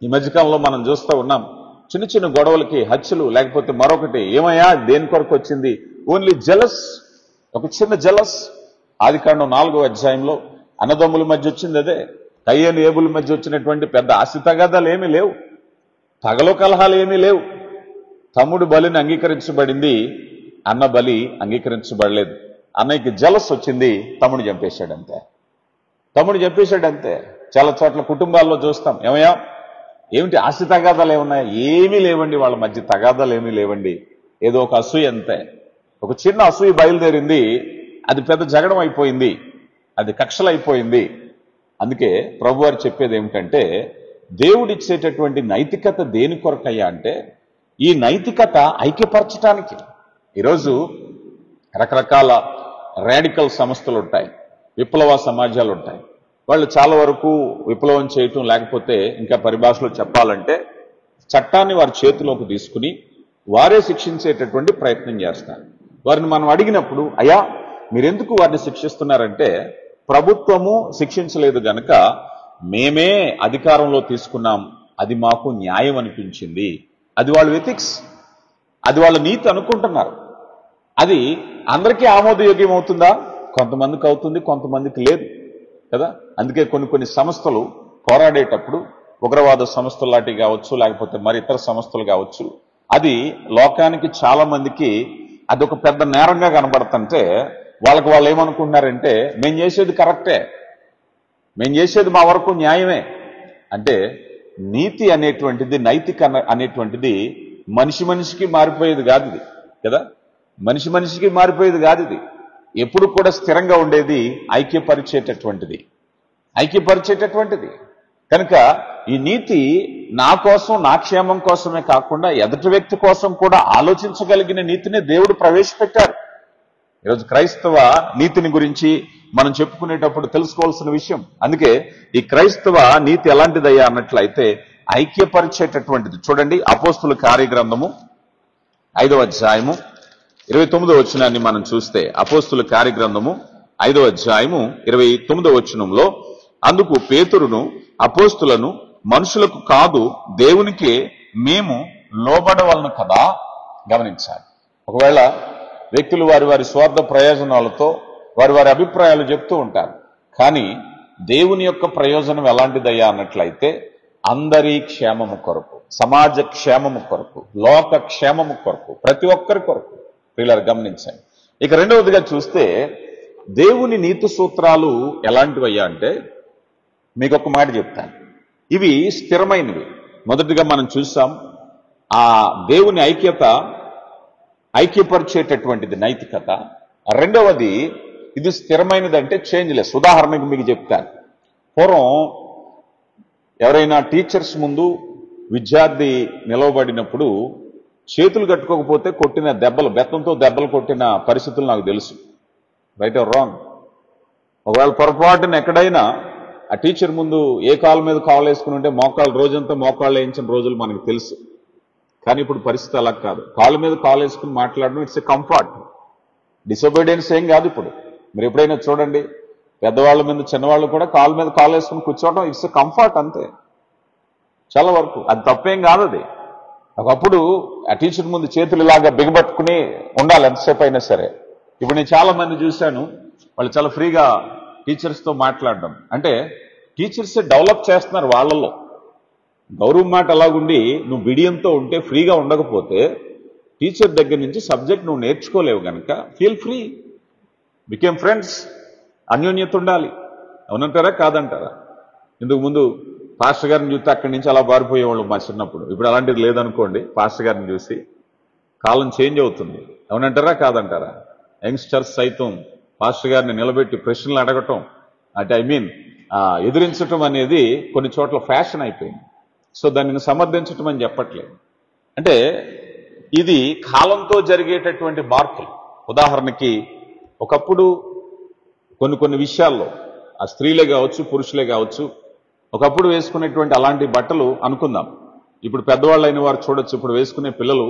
ఈ మధ్యకాలంలో మనం చూస్తూ ఉన్నాం, చిన్న చిన్న గొడవలకి హత్యలు, లేకపోతే మరొకటి. ఏమయ్యా దేని కొరకు వచ్చింది? ఓన్లీ జెలస్, ఒక చిన్న జెలస్. ఆదికాండం 4వ అధ్యాయంలో అన్నదమ్ముల మధ్య వచ్చింది అదే. కయ్యను ఏబుల మధ్య వచ్చినటువంటి పెద్ద ఆస్తి తగాదాలు ఏమీ లేవు. పగలు కలహాలు ఏమీ లేవు. తమ్ముడు బలిని అంగీకరించబడింది, అన్న బలి అంగీకరించబడలేదు. అన్నయ్యకి జలస్ వచ్చింది, తమ్ముడు చంపేశాడంతే. చాలా చోట్ల కుటుంబాల్లో చూస్తాం. ఏమిటి ఆస్తి తగాదాలు ఏమున్నాయి? ఏమీ లేవండి, వాళ్ళ మధ్య తగాదాలు ఏమీ లేవండి. ఏదో ఒక అసూయ అంతే. ఒక చిన్న అసూయ బయలుదేరింది, అది పెద్ద జగడం అయిపోయింది, అది కక్షలైపోయింది. అందుకే ప్రభువారు చెప్పేది ఏమిటంటే, దేవుడిచ్చేటటువంటి నైతికత దేని కొరకయ్యా అంటే, ఈ నైతికత ఐక్యపరచటానికి. ఈరోజు రకరకాల రాడికల్ సంస్థలు ఉంటాయి, విప్లవ సమాజాలు ఉంటాయి. వాళ్ళు చాలా వరకు విప్లవం చేయటం, లేకపోతే ఇంకా పరిభాషలో చెప్పాలంటే చట్టాన్ని వారి చేతిలోకి తీసుకుని వారే శిక్షించేటటువంటి ప్రయత్నం చేస్తారు. వారిని మనం అడిగినప్పుడు, అయ్యా మీరెందుకు వారిని శిక్షిస్తున్నారంటే, ప్రభుత్వము శిక్షించలేదు గనక మేమే అధికారంలో తీసుకున్నాం, అది మాకు న్యాయం అనిపించింది. అది వాళ్ళ ఎథిక్స్, అది వాళ్ళ నీతి అనుకుంటున్నారు. అది అందరికీ ఆమోదయోగ్యం అవుతుందా? కొంతమందికి అవుతుంది, కొంతమందికి లేదు కదా. అందుకే కొన్ని సంస్థలు పోరాడేటప్పుడు, ఉగ్రవాద సంస్థలు లాంటివి కావచ్చు, లేకపోతే మరి ఇతర సంస్థలు కావచ్చు, అది లోకానికి చాలా మందికి అదొక పెద్ద నేరంగా కనబడుతుంటే వాళ్ళు ఏమనుకుంటున్నారంటే, మేము చేసేది కరెక్టే, మేము చేసేది మా వరకు న్యాయమే. అంటే నీతి అనేటువంటిది, నైతిక అనేటువంటిది మనిషికి మారిపోయేది కాదు ఇది కదా. మనిషికి మారిపోయేది కాదు ఇది. ఎప్పుడు కూడా స్థిరంగా ఉండేది ఐక్యపరిచేటటువంటిది. కనుక ఈ నీతి నా కోసం, నా క్షేమం కోసమే కాకుండా ఎదుటి వ్యక్తి కోసం కూడా ఆలోచించగలిగిన నీతిని దేవుడు ప్రవేశపెట్టారు. ఈరోజు క్రైస్తవ నీతిని గురించి మనం చెప్పుకునేటప్పుడు తెలుసుకోవాల్సిన విషయం. అందుకే ఈ క్రైస్తవ నీతి ఎలాంటిదయ్యా అన్నట్లయితే ఐక్యపరిచేటటువంటిది. చూడండి, అపోస్తుల కార్యగ్రంథము 5వ అధ్యాయము 29వ వచనాన్ని మనం చూస్తే, అపోస్తుల కార్యగ్రంథము 5వ అధ్యాయము 29వ వచనంలో, అందుకు పేతురును అపోస్తులను, మనుషులకు కాదు దేవునికే మేము లోబడవలను కదా. గమనించాలి, ఒకవేళ వ్యక్తులు వారి స్వార్థ ప్రయోజనాలతో వారి అభిప్రాయాలు చెప్తూ ఉంటారు. కానీ దేవుని యొక్క ప్రయోజనం ఎలాంటిదయ్యా అన్నట్లయితే అందరి క్షేమము కొరకు, సమాజ క్షేమము కొరకు, లోక క్షేమము కొరకు, ప్రతి ఒక్కరి కొరకు. పిల్లలు గమనించండి. ఇక రెండవదిగా చూస్తే దేవుని నీతి సూత్రాలు ఎలాంటివయ్యా అంటే, మీకు ఒక మాట చెప్తాను, ఇవి స్థిరమైనవి. మొదటిగా మనం చూసాం, ఆ దేవుని ఐక్యపరిచేటటువంటిది నైతికత. రెండవది, ఇది స్థిరమైనది అంటే చేంజ్లెస్. ఉదాహరణకు మీకు చెప్తాను, పూర్వం ఎవరైనా టీచర్స్ ముందు విద్యార్థి నిలవబడినప్పుడు చేతులు కట్టుకోకపోతే కొట్టిన దెబ్బలు, బెత్తంతో దెబ్బలు కొట్టిన పరిస్థితులు నాకు తెలుసు. Right are wrong? ఒకవేళ పొరపాటున ఎక్కడైనా ఆ టీచర్ ముందు ఏ కాలు మీద కాలు వేసుకుని ఉంటే రోజంతా మోకాళ్ళు వేయించిన రోజులు మనకు తెలుసు. కానీ ఇప్పుడు పరిస్థితి అలా కాదు. కాలు మీద కాలు వేసుకుని మాట్లాడడం ఇట్స్ ఎ కంఫర్ట్. డిసొబీడియన్స్ ఏం కాదు. ఇప్పుడు మీరు ఎప్పుడైనా చూడండి, పెద్దవాళ్ళ మీద చిన్నవాళ్ళు కూడా కాలు మీద కాలు వేసుకుని కూర్చోవడం ఇట్స్ ఎ కంఫర్ట్ అంతే. చాలా వరకు అది తప్పేం కాదు. అది ఒకప్పుడు ఆ టీచర్ ముందు చేతులు ఇలాగా బిగబట్టుకుని ఉండాలి ఎంతసేపు అయినా సరే. ఇప్పుడు నేను చాలా మంది చూశాను, వాళ్ళు చాలా ఫ్రీగా టీచర్స్తో మాట్లాడడం. అంటే టీచర్సే డెవలప్ చేస్తున్నారు వాళ్ళల్లో. గౌరవం మాట అలాగుండి నువ్వు బిడియంతో ఉంటే, ఫ్రీగా ఉండకపోతే టీచర్ దగ్గర నుంచి సబ్జెక్ట్ నువ్వు నేర్చుకోలేవు కనుక ఫీల్ ఫ్రీ, బికేమ్ ఫ్రెండ్స్. అన్యోన్యత ఉండాలి. అవునంటారా కాదంటారా? ఇందుకు ముందు పాస్టర్ గారిని చూస్తే అక్కడి నుంచి అలా పారిపోయేవాళ్ళు మా చిన్నప్పుడు. ఇప్పుడు అలాంటిది లేదనుకోండి. పాస్టర్ గారిని చూసి కాలం చేంజ్ అవుతుంది. అవునంటారా కాదంటారా? యంగ్స్టర్స్ సైతం పాస్టర్ గారిని నిలబెట్టి ప్రశ్నలు అడగటం, అంటే ఎదిరించటం అనేది కొన్ని చోట్ల ఫ్యాషన్ అయిపోయింది. సో దానిని సమర్థించటం అని చెప్పట్లేదు. అంటే ఇది కాలంతో జరిగేటటువంటి మార్పులు. ఉదాహరణకి ఒకప్పుడు కొన్ని విషయాల్లో ఆ స్త్రీలే కావచ్చు, పురుషులే కావచ్చు, ఒకప్పుడు వేసుకునేటువంటి అలాంటి బట్టలు అనుకుందాం. ఇప్పుడు పెద్దవాళ్ళు అయిన వారు చూడొచ్చు, ఇప్పుడు వేసుకునే పిల్లలు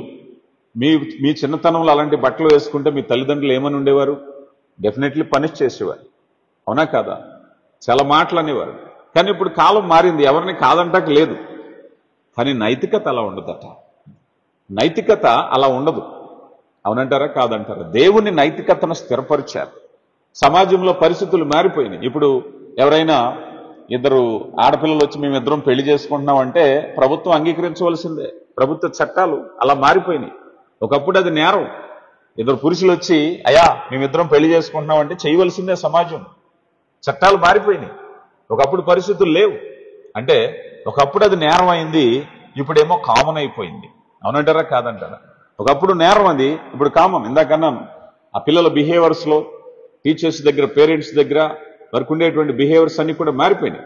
మీ చిన్నతనంలో అలాంటి బట్టలు వేసుకుంటే మీ తల్లిదండ్రులు ఏమని ఉండేవారు? డెఫినెట్లీ పనిష్ చేసేవారు. అవునా కాదా? చాలా మాటలు అనేవారు. కానీ ఇప్పుడు కాలం మారింది, ఎవరిని కాదంటాక లేదు. కానీ నైతికత అలా ఉండదట. నైతికత అలా ఉండదు. అవునంటారా కాదంటారా? దేవుని నైతికతను స్థిరపరిచారు. సమాజంలో పరిస్థితులు మారిపోయినాయి. ఇప్పుడు ఎవరైనా ఇద్దరు ఆడపిల్లలు వచ్చి మేమిద్దరం పెళ్లి చేసుకుంటున్నాం అంటే ప్రభుత్వం అంగీకరించవలసిందే. ప్రభుత్వ చట్టాలు అలా మారిపోయినాయి. ఒకప్పుడు అది నేరం. ఇద్దరు పురుషులు వచ్చి అయ్యా మేమిద్దరం పెళ్లి చేసుకుంటున్నాం అంటే చేయవలసిందే సమాజం. చట్టాలు మారిపోయినాయి. ఒకప్పుడు పరిస్థితులు లేవు. అంటే ఒకప్పుడు అది నేరం అయింది, ఇప్పుడేమో కామన్ అయిపోయింది. అవునంటారా కాదంటారా? ఒకప్పుడు నేరం అది, ఇప్పుడు కామన్. ఇందాకన్నాను ఆ పిల్లల బిహేవియర్స్ లో, టీచర్స్ దగ్గర, పేరెంట్స్ దగ్గర వారికి ఉండేటువంటి బిహేవియర్స్ అన్ని కూడా మారిపోయినాయి.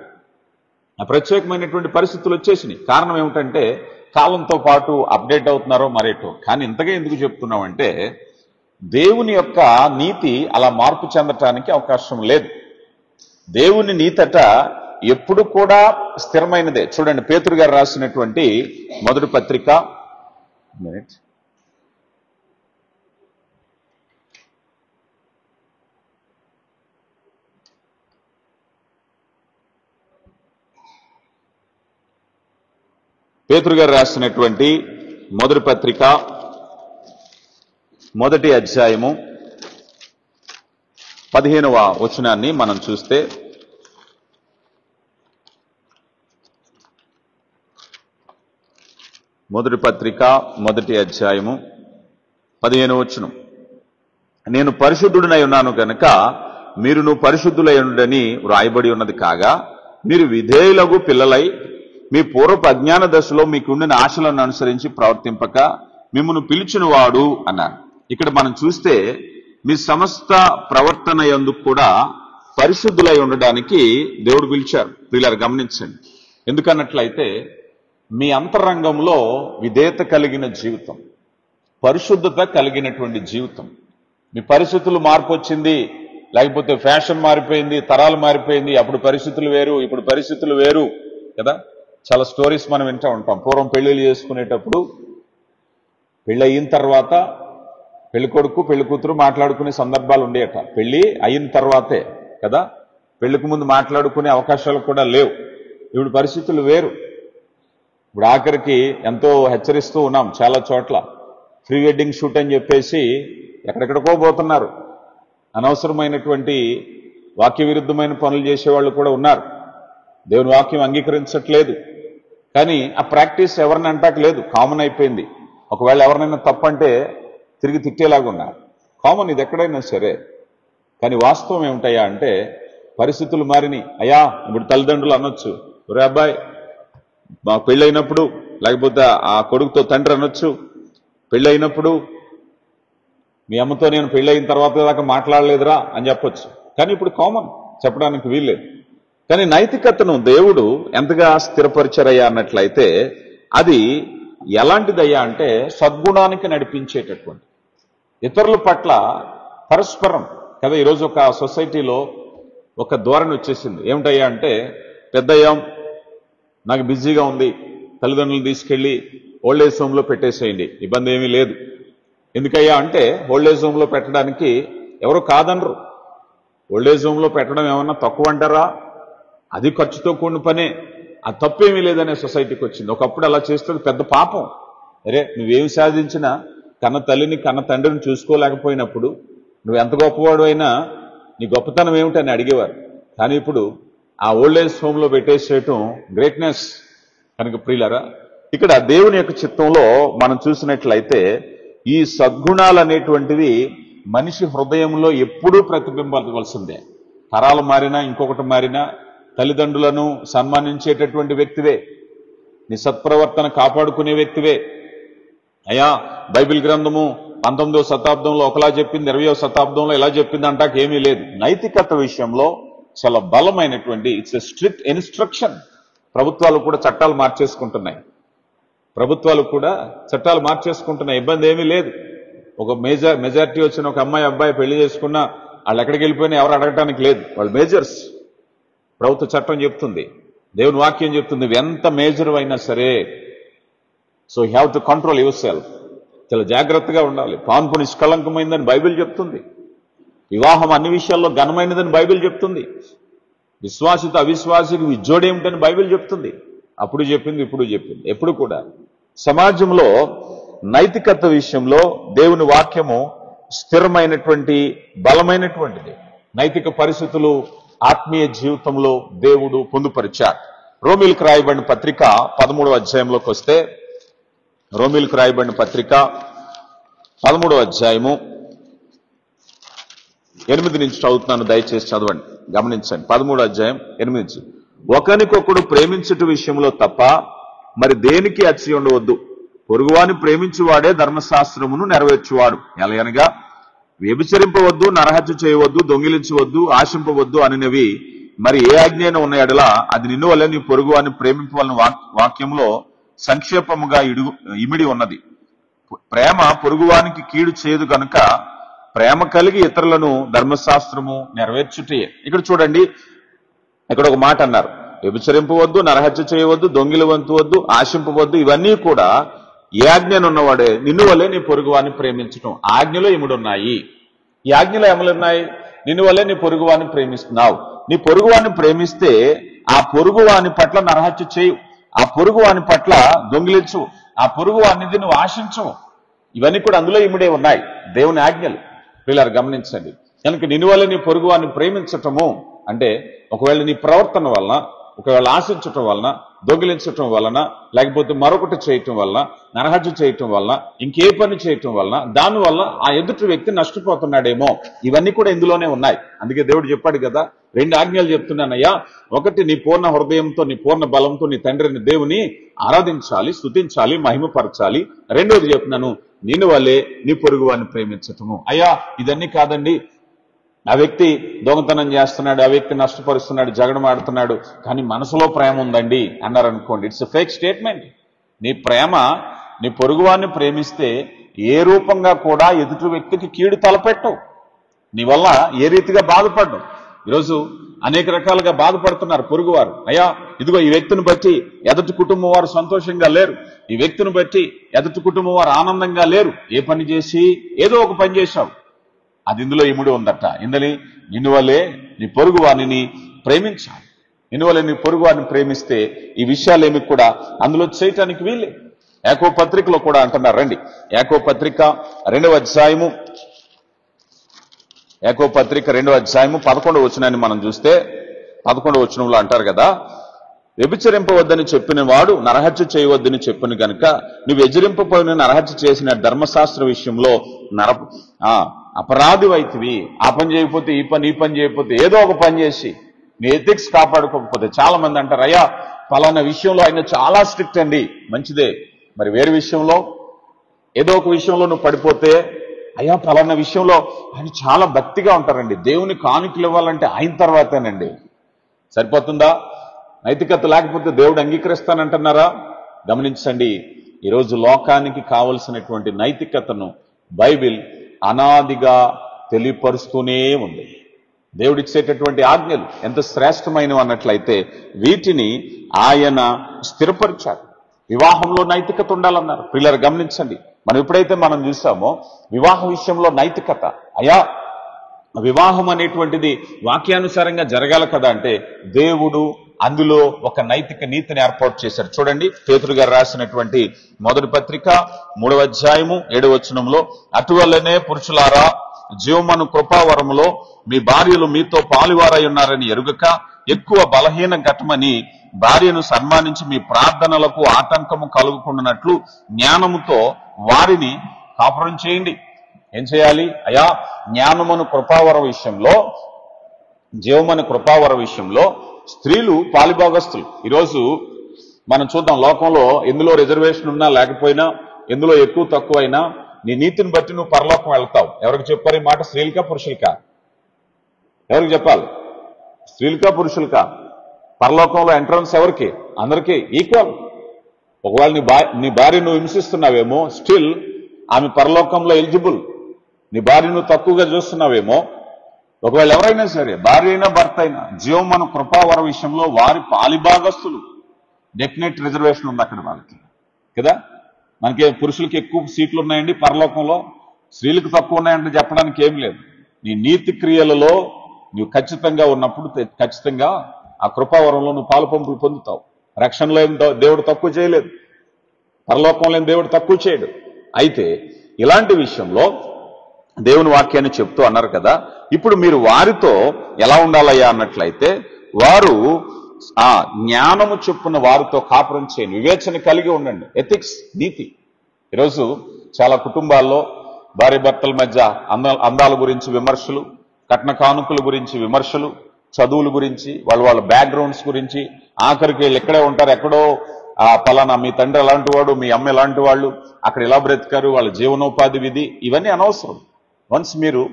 ఆ ప్రత్యేకమైనటువంటి పరిస్థితులు వచ్చేసినాయి. కారణం ఏమిటంటే కాలంతో పాటు అప్డేట్ అవుతున్నారో మరేటో. కానీ ఇంతగా ఎందుకు చెప్తున్నామంటే దేవుని యొక్క నీతి అలా మార్పు చెందటానికి అవకాశం లేదు. దేవుని నీతట ఎప్పుడు కూడా స్థిరమైనదే. చూడండి, పేతురు గారు రాసినటువంటి మొదటి పత్రిక, పేతురు గారు రాసినటువంటి మొదటి పత్రిక 1వ అధ్యాయము 15వ వచనాన్ని మనం చూస్తే, మొదటి పత్రిక 1వ అధ్యాయము 15వ వచనం, నేను పరిశుద్ధుడినై ఉన్నాను కనుక మీరును పరిశుద్ధులై ఉండని వ్రాయబడి ఉన్నది కాగా, మీరు విధేయులకు పిల్లలై మీ పూర్వపు అజ్ఞాన దశలో మీకుండిన ఆశలను అనుసరించి ప్రవర్తింపక మిమ్మల్ని పిలిచిన వాడు అన్నారు. ఇక్కడ మనం చూస్తే మీ సమస్త ప్రవర్తన యందు కూడా పరిశుద్ధులై ఉండడానికి దేవుడు పిలిచారు. పిల్లలు గమనించండి. ఎందుకన్నట్లయితే మీ అంతరంగంలో విధేయత కలిగిన జీవితం, పరిశుద్ధత కలిగినటువంటి జీవితం. మీ పరిస్థితులు మార్పు వచ్చింది, లేకపోతే ఫ్యాషన్ మారిపోయింది, తరాలు మారిపోయింది, అప్పుడు పరిస్థితులు వేరు, ఇప్పుడు పరిస్థితులు వేరు కదా. చాలా స్టోరీస్ మనం వింటూ ఉంటాం. పూర్వం పెళ్లిళ్ళు చేసుకునేటప్పుడు పెళ్ళి అయిన తర్వాత పెళ్లి కొడుకు పెళ్లి కూతురు మాట్లాడుకునే సందర్భాలు ఉండేట. పెళ్లి అయిన తర్వాతే కదా, పెళ్లికి ముందు మాట్లాడుకునే అవకాశాలు కూడా లేవు. ఇప్పుడు పరిస్థితులు వేరు. ఇప్పుడు ఆఖరికి ఎంతో హెచ్చరిస్తూ ఉన్నాం చాలా చోట్ల. ప్రీ వెడ్డింగ్ షూట్ అని చెప్పేసి ఎక్కడెక్కడికో పోతున్నారు. అనవసరమైనటువంటి వాక్య విరుద్ధమైన పనులు చేసేవాళ్ళు కూడా ఉన్నారు. దేవుని వాక్యం అంగీకరించట్లేదు. కానీ ఆ ప్రాక్టీస్ ఎవరిని అంటాక లేదు, కామన్ అయిపోయింది. ఒకవేళ ఎవరినైనా తప్పంటే తిరిగి తిట్టేలాగున్నారు. కామన్ ఇది ఎక్కడైనా సరే. కానీ వాస్తవం ఏమిటయ్యా అంటే పరిస్థితులు మారినాయి. అయ్యా ఇప్పుడు తల్లిదండ్రులు అనొచ్చు, ఒరే అబ్బాయి మా పెళ్ళైనప్పుడు, లేకపోతే ఆ కొడుకుతో తండ్రి అనొచ్చు, పెళ్ళైనప్పుడు మీ అమ్మతో నేను పెళ్ళయిన తర్వాత దాకా మాట్లాడలేదురా అని చెప్పొచ్చు. కానీ ఇప్పుడు కామన్, చెప్పడానికి వీల్లేదు. కానీ నైతికతను దేవుడు ఎంతగా స్థిరపరిచారయ్యా అన్నట్లయితే అది ఎలాంటిదయ్యా అంటే సద్గుణానికి నడిపించేటటువంటి, ఇతరుల పట్ల పరస్పరం కదా. ఈరోజు ఒక సొసైటీలో ఒక ధోరణి వచ్చేసింది. ఏమిటయ్యా అంటే పెద్దయ్యాం, నాకు బిజీగా ఉంది, తల్లిదండ్రులు తీసుకెళ్లి ఓల్డేజ్ హోమ్లో పెట్టేసేయండి, ఇబ్బంది ఏమీ లేదు. ఎందుకయ్యా అంటే ఓల్డేజ్ హోమ్లో పెట్టడానికి ఎవరు కాదనరు. ఓల్డేజ్ హోమ్లో పెట్టడం ఏమన్నా తక్కువ అంటారా? అది ఖర్చుతో కూడిన పనే, ఆ తప్పేమీ లేదనే సొసైటీకి వచ్చింది. ఒకప్పుడు అలా చేస్తుంది పెద్ద పాపం. అరే నువ్వేమి సాధించినా కన్న తల్లిని కన్న తండ్రిని చూసుకోలేకపోయినప్పుడు నువ్వు ఎంత గొప్పవాడు అయినా నీ గొప్పతనం ఏమిటని అడిగేవారు. కానీ ఇప్పుడు ఆ ఓల్డేజ్ హోమ్లో పెట్టేసేయటం గ్రేట్నెస్. కనుక ప్రియులారా, ఇక్కడ దేవుని యొక్క చిత్తంలో మనం చూసినట్లయితే ఈ సద్గుణాలు అనేటువంటివి మనిషి హృదయంలో ఎప్పుడూ ప్రతిబింబవలసిందే. తరాలు మారినా ఇంకొకటి మారినా తల్లిదండ్రులను సన్మానించేటటువంటి వ్యక్తివే, నీ సత్ప్రవర్తన కాపాడుకునే వ్యక్తివే. అయ్యా బైబిల్ గ్రంథము 19వ శతాబ్దంలో ఒకలా చెప్పింది, 20వ శతాబ్దంలో ఎలా చెప్పింది అంటాక ఏమీ లేదు. నైతికత విషయంలో చాలా బలమైనటువంటి ఇట్స్ ఎ స్ట్రిక్ట్ ఇన్స్ట్రక్షన్. ప్రభుత్వాలు కూడా చట్టాలు మార్చేసుకుంటున్నాయి. ఇబ్బంది ఏమీ లేదు. ఒక మెజారిటీ వచ్చిన ఒక అమ్మాయి అబ్బాయి పెళ్లి చేసుకున్నా వాళ్ళు ఎక్కడికి వెళ్ళిపోయినా ఎవరు అడగటానికి లేదు. వాళ్ళు మేజర్స్. ప్రభుత్వ చట్టం చెప్తుంది, దేవుని వాక్యం చెప్తుంది, నువ్వు ఎంత మేజర్ అయినా సరే. So you have to control your self. చాలా జాగ్రత్తగా ఉండాలి. పాన్పు నిష్కళంకమైందని బైబిల్ చెప్తుంది. వివాహం అన్ని విషయాల్లో ఘనమైనదని బైబిల్ చెప్తుంది. విశ్వాసిత అవిశ్వాసికి విజ్జోడేమిటని బైబిల్ చెప్తుంది. అప్పుడు చెప్పింది, ఇప్పుడు చెప్పింది. ఎప్పుడు కూడా సమాజంలో నైతికత విషయంలో దేవుని వాక్యము స్థిరమైనటువంటి బలమైనటువంటిది. నైతిక పరిస్థితులు ఆత్మీయ జీవితంలో దేవుడు పొందుపరిచాడు. రోమీలకు రాయబడిన పత్రిక 13వ అధ్యాయంలోకి వస్తే, రోమీలకు రాయబడిన పత్రిక 13వ అధ్యాయము 8 నుంచి చదువుతున్నాను, దయచేసి చదవండి, గమనించండి. 13వ అధ్యాయం 8 నుంచి. ఒకరికొకడు ప్రేమించుట విషయంలో తప్ప మరి దేనికి అచ్చి ఉండవద్దు. పొరుగువాని ప్రేమించువాడే ధర్మశాస్త్రమును నెరవేర్చువాడు. ఎలయనగా వ్యభిచరింపవద్దు, నరహత్య చేయవద్దు, దొంగిలించవద్దు, ఆశింపవద్దు అనినవి మరి ఏ ఆజ్ఞ ఉన్న ఎడల అది నిన్ను వల్ల నీ పొరుగువాని ప్రేమింపవలన వాక్యంలో సంక్షేపముగా ఇమిడి ఉన్నది. ప్రేమ పొరుగువానికి కీడు చేయదు కనుక ప్రేమ కలిగి ఇతరులను ధర్మశాస్త్రము నెరవేర్చుటే. ఇక్కడ చూడండి, ఇక్కడ ఒక మాట అన్నారు, వ్యభిచరింపవద్దు, నరహత్య చేయవద్దు, దొంగిలవంతవద్దు, ఆశింపవద్దు. ఇవన్నీ కూడా ఏ ఆజ్ఞనున్నవాడే నిన్ను వల్లే నీ పొరుగువాన్ని ప్రేమించటం. ఆజ్ఞలో ఇముడున్నాయి. ఈ ఆజ్ఞలో ఏమలున్నాయి? నిన్ను వల్లే నీ పొరుగువాన్ని ప్రేమిస్తున్నావు. నీ పొరుగువాన్ని ప్రేమిస్తే ఆ పొరుగువాని పట్ల నరహత్య చేయు, ఆ పొరుగువాని పట్ల దొంగిలించు, ఆ పొరుగువానిది నువ్వు ఆశించు. ఇవన్నీ కూడా అందులో ఇముడే ఉన్నాయి, దేవుని ఆజ్ఞలు. పిల్లలు గమనించండి. కనుక నిన్ను వల్ల నీ పొరుగువాన్ని ప్రేమించటము అంటే ఒకవేళ నీ ప్రవర్తన వలన, ఒకవేళ ఆశించటం వలన, దొంగిలించటం వలన, లేకపోతే మరొకటి చేయటం వలన, నరహత్య చేయటం వలన, ఇంకే పని చేయటం వలన, దానివల్ల ఆ ఎదుటి వ్యక్తి నష్టపోతున్నాడేమో. ఇవన్నీ కూడా ఇందులోనే ఉన్నాయి. అందుకే దేవుడు చెప్పాడు కదా, 2 ఆజ్ఞలు చెప్తున్నానయ్యా. ఒకటి, నీ పూర్ణ హృదయంతో, నీ పూర్ణ బలంతో నీ తండ్రిని దేవుని ఆరాధించాలి, స్తుతించాలి, మహిమపరచాలి. రెండోది చెప్తున్నాను, నిన్ను వల్లే నీ పొరుగువాన్ని ప్రేమించటము. అయ్యా ఇదన్నీ కాదండి, ఆ వ్యక్తి దొంగతనం చేస్తున్నాడు, ఆ వ్యక్తి నష్టపరుస్తున్నాడు, జగడమాడుతున్నాడు, కానీ మనసులో ప్రేమ ఉందండి అన్నారనుకోండి, ఇట్స్ ఎ ఫేక్ స్టేట్మెంట్. నీ ప్రేమ నీ పొరుగువాన్ని ప్రేమిస్తే ఏ రూపంగా కూడా ఎదుటి వ్యక్తికి కీడు తలపెట్టవు. నీ వల్ల ఏ రీతిగా బాధపడ్డం. ఈరోజు అనేక రకాలుగా బాధపడుతున్నారు పొరుగువారు. అయ్యా ఇదిగో ఈ వ్యక్తిని బట్టి ఎదుటి కుటుంబం వారు సంతోషంగా లేరు, ఈ వ్యక్తిని బట్టి ఎదుటి కుటుంబం వారు ఆనందంగా లేరు. ఏ పని చేసి ఏదో ఒక పని చేశావు, అది ఇందులో ఇముడి ఉందట. ఇందులో నిన్ను వల్లే నీ పొరుగువానిని ప్రేమించాలి. నిన్ను వల్లే నీ పొరుగువారిని ప్రేమిస్తే ఈ విషయాలేమి కూడా అందులో చేయటానికి వీలే. యాకోబు పత్రికలో కూడా అంటున్నారు, రండి యాకోబు పత్రిక 2వ అధ్యాయము, యాకోబు పత్రిక 2వ అధ్యాయము 11వ వచనాన్ని మనం చూస్తే, 11వ వచనంలో అంటారు కదా, వ్యభిచరింపవద్దని చెప్పిన వాడు నరహత్య చేయవద్దని చెప్పిన కనుక నువ్వు వ్యభిచరింపపోయిన నరహత్య చేసిన ధర్మశాస్త్ర విషయంలో అపరాధివైతివి. ఆ పని చేయకపోతే ఈ పని చేయకపోతే ఏదో ఒక పని చేసి నీ ఎథిక్స్ కాపాడుకోకపోతే. చాలా మంది అంటారు, అయ్యా పలానా విషయంలో ఆయన చాలా స్ట్రిక్ట్ అండి, మంచిదే. మరి వేరే విషయంలో ఏదో ఒక విషయంలో నువ్వు పడిపోతే, అయ్యా పలానా విషయంలో ఆయన చాలా భక్తిగా ఉంటారండి, దేవుని కానుకలు ఇవ్వాలంటే ఆయన తర్వాతేనండి. సరిపోతుందా? నైతికత లేకపోతే దేవుడు అంగీకరిస్తానంటున్నారా? గమనించండి, ఈరోజు లోకానికి కావలసినటువంటి నైతికతను బైబిల్ అనాదిగా తెలియపరుస్తూనే ఉంది. దేవుడిచ్చేటటువంటి ఆజ్ఞలు ఎంత శ్రేష్టమైనవి అన్నట్లయితే వీటిని ఆయన స్థిరపరిచాడు. వివాహంలో నైతికత ఉండాలన్నారు. పిల్లలు గమనించండి, మనం ఎప్పుడైతే మనం చూసామో వివాహ విషయంలో నైతికత, అయ్యా వివాహం అనేటువంటిది వాక్యానుసారంగా జరగాలి కదా అంటే దేవుడు అందులో ఒక నైతిక నీతిని ఏర్పాటు చేశారు. చూడండి, పేతురు గారు రాసినటువంటి మొదటి పత్రిక 3వ అధ్యాయము 7వ వచనంలో, అటువల్లనే పురుషులారా జీవమను కృపావరములో మీ భార్యలు మీతో పాలువారై ఉన్నారని ఎరుగక ఎక్కువ బలహీన ఘటమని భార్యను సన్మానించి మీ ప్రార్థనలకు ఆటంకము కలుగుకున్నట్లు జ్ఞానముతో వారిని కాపురం చేయండి. ఏం చేయాలి? అయా జ్ఞానమును కృపావర విషయంలో, జీవమను కృపావర విషయంలో స్త్రీలు పాలిభాగస్తులు. ఈరోజు మనం చూద్దాం, లోకంలో ఎందులో రిజర్వేషన్ ఉన్నా లేకపోయినా, ఎందులో ఎక్కువ తక్కువైనా నీ నీతిని బట్టి నువ్వు పరలోకం వెళ్తావు. ఎవరికి చెప్పారు ఈ మాట? స్త్రీలకా పురుషులకా? ఎవరికి చెప్పాలి? స్త్రీలకా పురుషులకా? పరలోకంలో ఎంట్రన్స్ ఎవరికి? అందరికీ ఈక్వల్. ఒకవేళ నీ భార్య నువ్వు హింసిస్తున్నావేమో, స్టిల్ ఆమె పరలోకంలో ఎలిజిబుల్. నీ భార్య నువ్వు తక్కువగా చూస్తున్నావేమో, ఒకవేళ ఎవరైనా సరే, భార్య అయినా భర్త అయినా, జీవమను కృపావర విషయంలో వారి పాలిభాగస్తులు. డెఫినెట్ రిజర్వేషన్ ఉంది అక్కడ వాళ్ళకి కదా. మనకి పురుషులకి ఎక్కువ సీట్లు ఉన్నాయండి పరలోకంలో, స్త్రీలకు తక్కువ ఉన్నాయంటే చెప్పడానికి ఏం లేదు. నీ నీతి క్రియలలో నువ్వు ఖచ్చితంగా ఉన్నప్పుడు ఖచ్చితంగా ఆ కృపావరంలో నువ్వు పాలు పంపులు పొందుతావు. రక్షణలో ఏం దేవుడు తక్కువ చేయలేదు, పరలోకంలో ఏం దేవుడు తక్కువ చేయడు. అయితే ఇలాంటి విషయంలో దేవుని వాక్యాన్ని చెప్తూ అన్నారు కదా. ఇప్పుడు మీరు వారితో ఎలా ఉండాలయ్యా అన్నట్లయితే, వారు ఆ జ్ఞానము చొప్పున వారితో కాపురం చేయండి, వివేచన కలిగి ఉండండి. ఎథిక్స్, నీతి. ఈరోజు చాలా కుటుంబాల్లో భార్య భర్తల మధ్య అందాల గురించి విమర్శలు, కట్న కానుకల గురించి విమర్శలు, చదువుల గురించి, వాళ్ళ బ్యాక్గ్రౌండ్స్ గురించి, ఆఖరికి వీళ్ళు ఎక్కడే ఉంటారు, ఎక్కడో పలానా మీ తండ్రి ఎలాంటి వాడు, మీ అమ్మ ఎలాంటి వాళ్ళు, అక్కడ ఎలా బ్రతికారు, వాళ్ళ జీవనోపాధి విధి, ఇవన్నీ అనవసరం. వన్స్ మీరు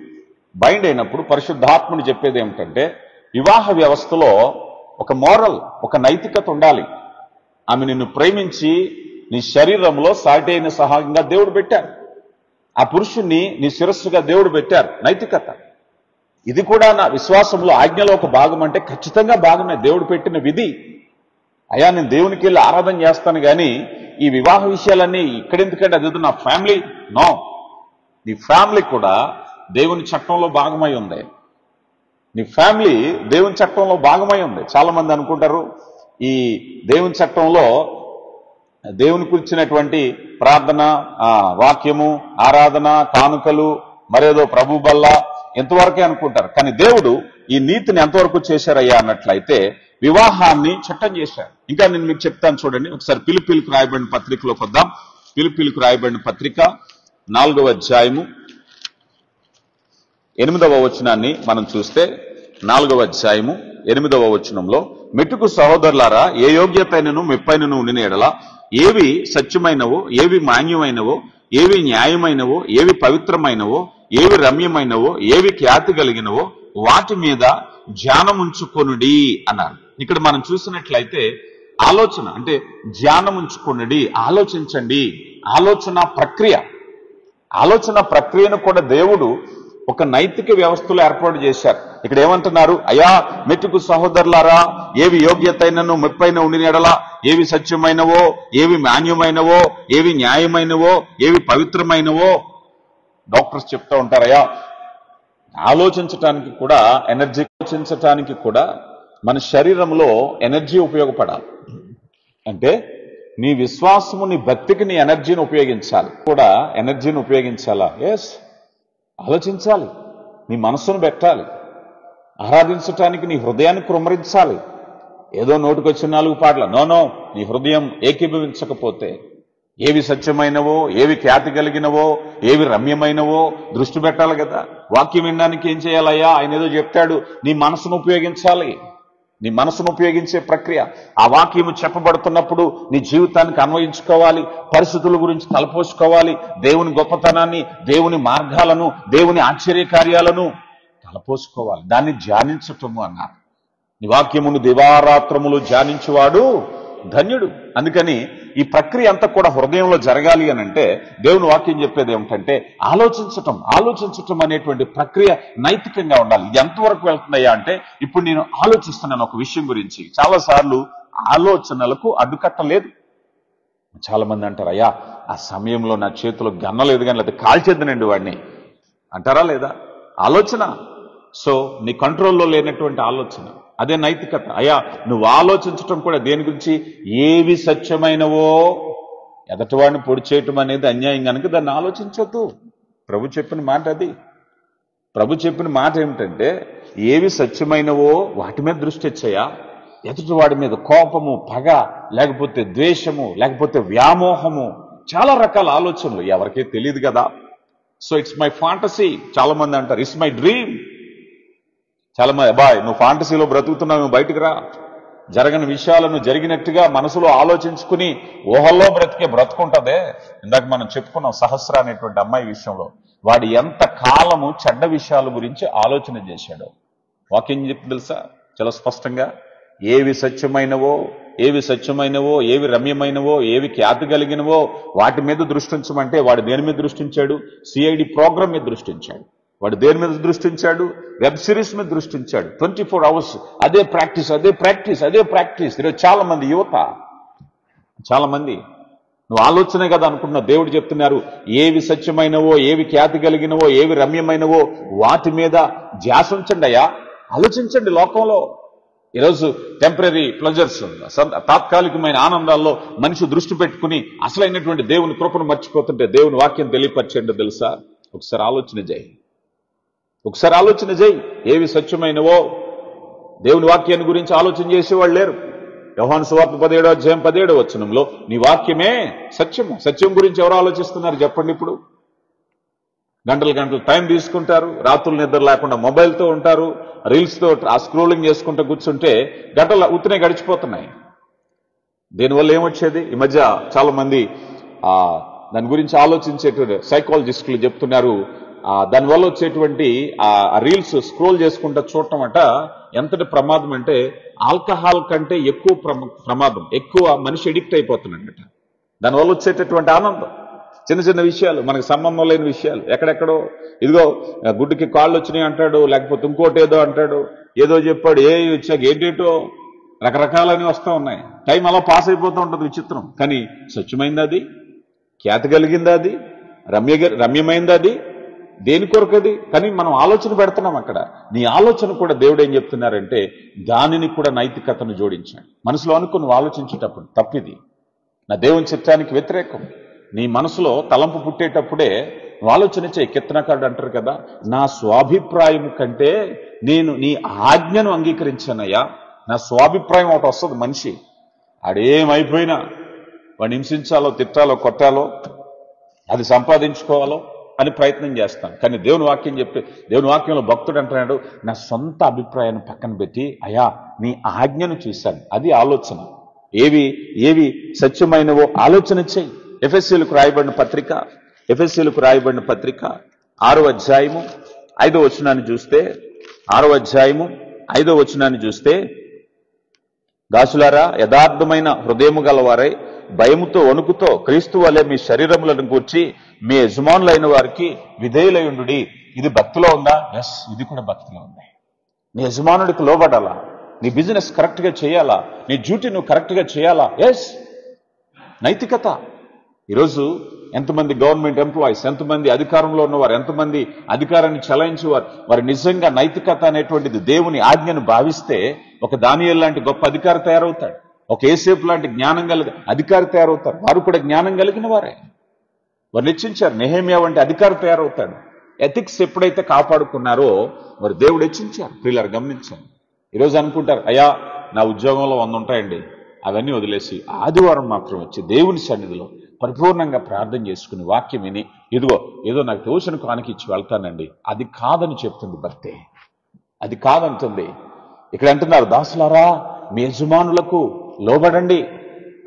బైండ్ అయినప్పుడు పరిశుద్ధాత్ముడు చెప్పేది ఏమిటంటే, వివాహ వ్యవస్థలో ఒక మోరల్, ఒక నైతికత ఉండాలి. ఆమె నిన్ను ప్రేమించి నీ శరీరంలో సాటి అయిన సహాయంగా దేవుడు పెట్టారు. ఆ పురుషుణ్ణి నీ శిరస్సుగా దేవుడు పెట్టారు. నైతికత ఇది కూడా నా విశ్వాసంలో ఆజ్ఞలో ఒక భాగం అంటే ఖచ్చితంగా భాగమే. దేవుడు పెట్టిన విధి. అయ్యా నేను దేవునికి వెళ్ళి ఆరాధన చేస్తాను కానీ ఈ వివాహ విషయాలన్నీ ఇక్కడెందుకంటే అది నా ఫ్యామిలీ. నో, నీ ఫ్యామిలీ కూడా దేవుని చట్టంలో భాగమై ఉంది. నీ ఫ్యామిలీ దేవుని చట్టంలో భాగమై ఉంది. చాలా మంది అనుకుంటారు ఈ దేవుని చట్టంలో దేవుని గురించినటువంటి ప్రార్థన, వాక్యము, ఆరాధన, కానుకలు, మరేదో ప్రభు బల్ల ఎంతవరకే అనుకుంటారు. కానీ దేవుడు ఈ నీతిని ఎంతవరకు చేశారయ్యా అన్నట్లయితే వివాహాన్ని చట్టం చేశారు. ఇంకా నేను మీకు చెప్తాను చూడండి. ఒకసారి పిలిపిలకు రాయబడిన పత్రికలోకి వద్దాం. పిలిపిలకు రాయబడిన పత్రిక 4వ అధ్యాయము 8వ వచనాన్ని మనం చూస్తే, 4వ అధ్యాయము 8వ వచనంలో, మెట్టుకు సహోదరులారా, ఏ యోగ్యతైనను మెప్పైనను ఉండిన ఎడల ఏవి సత్యమైనవో, ఏవి మాన్యమైనవో, ఏవి న్యాయమైనవో, ఏవి పవిత్రమైనవో, ఏవి రమ్యమైనవో, ఏవి ఖ్యాతి కలిగినవో వాటి మీద ధ్యానముంచుకొనుడి అన్నారు. ఇక్కడ మనం చూసినట్లయితే ఆలోచన అంటే ధ్యానముంచుకొనుడి, ఆలోచించండి. ఆలోచన ప్రక్రియను కూడా దేవుడు ఒక నైతిక వ్యవస్థలో ఏర్పాటు చేశారు. ఇక్కడ ఏమంటున్నారు, అయ్యా మెట్టుకు సహోదరులారా, ఏవి యోగ్యతైనను మెప్పైన ఉండిన ఎడల ఏవి సత్యమైనవో, ఏవి మాన్యమైనవో, ఏవి న్యాయమైనవో, ఏవి పవిత్రమైనవో. డాక్టర్స్ చెప్తూ ఉంటారయ్యా ఆలోచించటానికి కూడా ఎనర్జీ, ఆలోచించటానికి కూడా మన శరీరంలో ఎనర్జీ ఉపయోగపడాలి. అంటే నీ విశ్వాసము, నీ భక్తికి నీ ఎనర్జీని ఉపయోగించాలి, కూడా ఎనర్జీని ఉపయోగించాలా? ఎస్, ఆలోచించాలి, నీ మనస్సును పెట్టాలి, ఆరాధించటానికి నీ హృదయాన్ని కుమ్మరించాలి. ఏదో నోటికొచ్చిన 4 పాటలు నో, నీ హృదయం ఏకీభవించకపోతే ఏవి సత్యమైనవో, ఏవి ఖ్యాతి కలిగినవో, ఏవి రమ్యమైనవో దృష్టి పెట్టాలి కదా. వాక్యం వినడానికి ఏం చేయాలయ్యా? ఆయన ఏదో చెప్తాడు, నీ మనసును ఉపయోగించాలి. నీ మనసును ఉపయోగించే ప్రక్రియ. ఆ వాక్యము చెప్పబడుతున్నప్పుడు నీ జీవితానికి అన్వయించుకోవాలి, పరిస్థితుల గురించి తలపోసుకోవాలి, దేవుని గొప్పతనాన్ని, దేవుని మార్గాలను, దేవుని ఆశ్చర్యకార్యాలను తలపోసుకోవాలి. దాన్ని ధ్యానించటము అన్నారు. నీ వాక్యమును దివారాత్రములు ధ్యానించువాడు ధన్యుడు. అందుకని ఈ ప్రక్రియ అంతా కూడా హృదయంలో జరగాలి అని అంటే దేవుని వాక్యం చెప్పేది ఏమిటంటే ఆలోచించటం అనేటువంటి ప్రక్రియ నైతికంగా ఉండాలి. ఇది ఎంతవరకు వెళ్తుందయ్యా అంటే, ఇప్పుడు నేను ఆలోచిస్తున్నాను ఒక విషయం గురించి. చాలాసార్లు ఆలోచనలకు అడ్డుకట్టలేదు. చాలా మంది అంటారు, అయ్యా ఆ సమయంలో నా చేతిలో గన్నలేదు కానీ లేదా కాల్చేద్దనండి వాడిని అంటారా లేదా? ఆలోచన. సో నీ కంట్రోల్లో లేనటువంటి ఆలోచన, అదే నైతికత. అయ్యా నువ్వు ఆలోచించటం కూడా దేని గురించి? ఏవి సత్యమైనవో. ఎదటివాడిని పొడి చేయటం అనేది అన్యాయం కనుక దాన్ని ఆలోచించొద్దు. ప్రభు చెప్పిన మాట అది. ప్రభు చెప్పిన మాట ఏమిటంటే, ఏవి సత్యమైనవో వాటి మీద దృష్టి ఇచ్చాయా. ఎదుటివాడి మీద కోపము, పగ, లేకపోతే ద్వేషము, లేకపోతే వ్యామోహము, చాలా రకాల ఆలోచనలు ఎవరికీ తెలియదు కదా. So it's my fantasy. చాలా మంది అంటారు ఇట్స్ మై డ్రీమ్. చాలా మంది, అబ్బాయ్ నువ్వు ఫాంటసీలో బ్రతుకుతున్నావు, నువ్వు బయటకు రా. జరగని విషయాలను జరిగినట్టుగా మనసులో ఆలోచించుకుని ఊహల్లో బ్రతుకుంటదే. ఇందాక మనం చెప్పుకున్నాం సహస్ర అనేటువంటి అమ్మాయి విషయంలో. వాడు ఎంత కాలము చెడ్డ విషయాల గురించి ఆలోచన చేశాడు. వాక్యం చెప్పి తెలుసా చాలా స్పష్టంగా, ఏవి సత్యమైనవో, ఏవి రమ్యమైనవో, ఏవి ఖ్యాతి కలిగినవో వాటి మీద దృష్టించమంటే వాడు దేని మీద దృష్టించాడు? సిఐడి ప్రోగ్రామ్ మీద దృష్టించాడు. వాడు దేని మీద దృష్టించాడు? వెబ్ సిరీస్ మీద దృష్టించాడు. 24 hours అదే ప్రాక్టీస్. ఈరోజు చాలా మంది యువత, చాలా మంది నువ్వు ఆలోచనే కదా అనుకుంటున్నావు. దేవుడు చెప్తున్నారు, ఏవి సత్యమైనవో, ఏవి ఖ్యాతి కలిగినవో, ఏవి రమ్యమైనవో వాటి మీద ధ్యాస ఉంచండి అయ్యా. ఆలోచించండి. లోకంలో ఈరోజు టెంపరీ ప్లెజర్స్, తాత్కాలికమైన ఆనందాల్లో మనిషి దృష్టి పెట్టుకుని అసలైనటువంటి దేవుని కృపను మర్చిపోతుంటే దేవుని వాక్యం తెలియపరిచేంటో తెలుసా? ఒకసారి ఆలోచన చేయి, ఒకసారి ఆలోచన చేయి. ఏవి సత్యమైనవో దేవుని వాక్యాన్ని గురించి ఆలోచన చేసేవాళ్ళు లేరు. యోహాను సువార్త 17:17 నీ వాక్యమే సత్యము. సత్యం గురించి ఎవరు ఆలోచిస్తున్నారు చెప్పండి? ఇప్పుడు గంటలు గంటలు టైం తీసుకుంటారు, రాత్రులు నిద్ర లేకుండా మొబైల్తో ఉంటారు, రీల్స్తో ఆ స్క్రోలింగ్ చేసుకుంటూ కూర్చుంటే గంటలు ఉత్తినే గడిచిపోతున్నాయి. దీనివల్ల ఏమొచ్చేది? ఈ మధ్య చాలా మంది దాని గురించి ఆలోచించేటువంటి సైకాలజిస్టులు చెప్తున్నారు, దానివల్ల వచ్చేటువంటి ఆ రీల్స్ స్క్రోల్ చేసుకుంటూ చూడటం అంట ఎంతటి ప్రమాదం అంటే ఆల్కహాల్ కంటే ఎక్కువ ప్రమాదం, ఎక్కువ మనిషి ఎడిక్ట్ అయిపోతున్నాడట. దానివల్ల వచ్చేటటువంటి ఆనందం, చిన్న చిన్న విషయాలు, మనకు సంబంధం లేని విషయాలు, ఎక్కడెక్కడో ఇదిగో గుడ్డుకి కాళ్ళు వచ్చినాయి అంటాడు, లేకపోతే ఇంకోటి ఏదో అంటాడు, ఏదో చెప్పాడు, వచ్చాక ఏంటేటో రకరకాలని వస్తూ ఉన్నాయి. టైం అలా పాస్ అయిపోతూ ఉంటుంది, విచిత్రం. కానీ స్వచ్ఛమైంది అది, ఖ్యాతి కలిగింది అది, రమ్యమైంది అది, దేని కొరకది? కానీ మనం ఆలోచన పెడుతున్నాం అక్కడ. నీ ఆలోచన కూడా దేవుడు ఏం చెప్తున్నారంటే దానిని కూడా నైతికతను జోడించాడు. మనసులో అనుకుని నువ్వు ఆలోచించేటప్పుడు తప్పిది, నా దేవుని చిత్తానికి వ్యతిరేకం. నీ మనసులో తలంపు పుట్టేటప్పుడే నువ్వు ఆలోచన చేయి. కీర్తనకారుడు అంటారు కదా, నా స్వాభిప్రాయం కంటే నేను నీ ఆజ్ఞను అంగీకరించానయ్యా. నా స్వాభిప్రాయం ఒకటి వస్తుంది. మనిషి ఆడేమైపోయినా వాడిని హింసించాలో, తిట్టాలో, కొట్టాలో, అది సంపాదించుకోవాలో అని ప్రయత్నం చేస్తాను. కానీ దేవుని వాక్యం దేవుని వాక్యంలో భక్తుడు అంటున్నాడు, నా సొంత అభిప్రాయాన్ని పక్కన పెట్టి అయ్యా నీ ఆజ్ఞను చూశాను. అది ఆలోచన. ఏవి సత్యమైనవో ఆలోచన చెయ్యి. ఎఫెసీయులకు రాయబడిన పత్రిక 6వ అధ్యాయము 5వ వచనాన్ని చూస్తే, 6వ అధ్యాయము 5వ వచనాన్ని చూస్తే, దాసులారా యథార్థమైన హృదయము గలవారై భయముతో వణుకుతో క్రీస్తు వలె మీ శరీరములను కూర్చి మీ యజమానులైన వారికి విధేయులయుండుడి. ఇది భక్తిలో ఉందా? ఎస్, ఇది కూడా భక్తిలో ఉంది. నీ యజమానుడికి లోబడాలా, నీ బిజినెస్ కరెక్ట్ గా చేయాలా, నీ డ్యూటీ నువ్వు కరెక్ట్ గా చేయాలా. ఎస్, నైతికత. ఈరోజు ఎంతమంది గవర్నమెంట్ ఎంప్లాయీస్, ఎంతమంది అధికారంలో ఉన్నవారు, ఎంతమంది అధికారాన్ని చలాయించేవారు, వారు నిజంగా నైతికత అనేటువంటిది దేవుని ఆజ్ఞను భావిస్తే ఒక దానియేలు లాంటి గొప్ప అధికారి తయారవుతాడు, ఒక యేసేపు లాంటి జ్ఞానం కలిగిన అధికారి తయారవుతారు. వారు కూడా జ్ఞానం కలిగిన వారే, వారు హెచ్చించారు. నెహెమ్యా వంటి అధికారి తయారవుతాడు. ఎథిక్స్ ఎప్పుడైతే కాపాడుకున్నారో వారు దేవుడు హెచ్చించారు. పిల్లలు గమనించారు. ఈరోజు అనుకుంటారు, అయ్యా నా ఉద్యోగంలో 100 ఉంటాయండి, అవన్నీ వదిలేసి ఆదివారం మాత్రం వచ్చి దేవుని సన్నిధిలో పరిపూర్ణంగా ప్రార్థన చేసుకుని వాక్యం విని ఏదో నాకు తోచిన కానుక ఇచ్చి వెళ్తానండి. అది కాదని చెప్తుంది భక్తి, అది కాదంటుంది. ఇక్కడ అంటున్నారు, దాసులారా మీ యజమానులకు లోబడండి.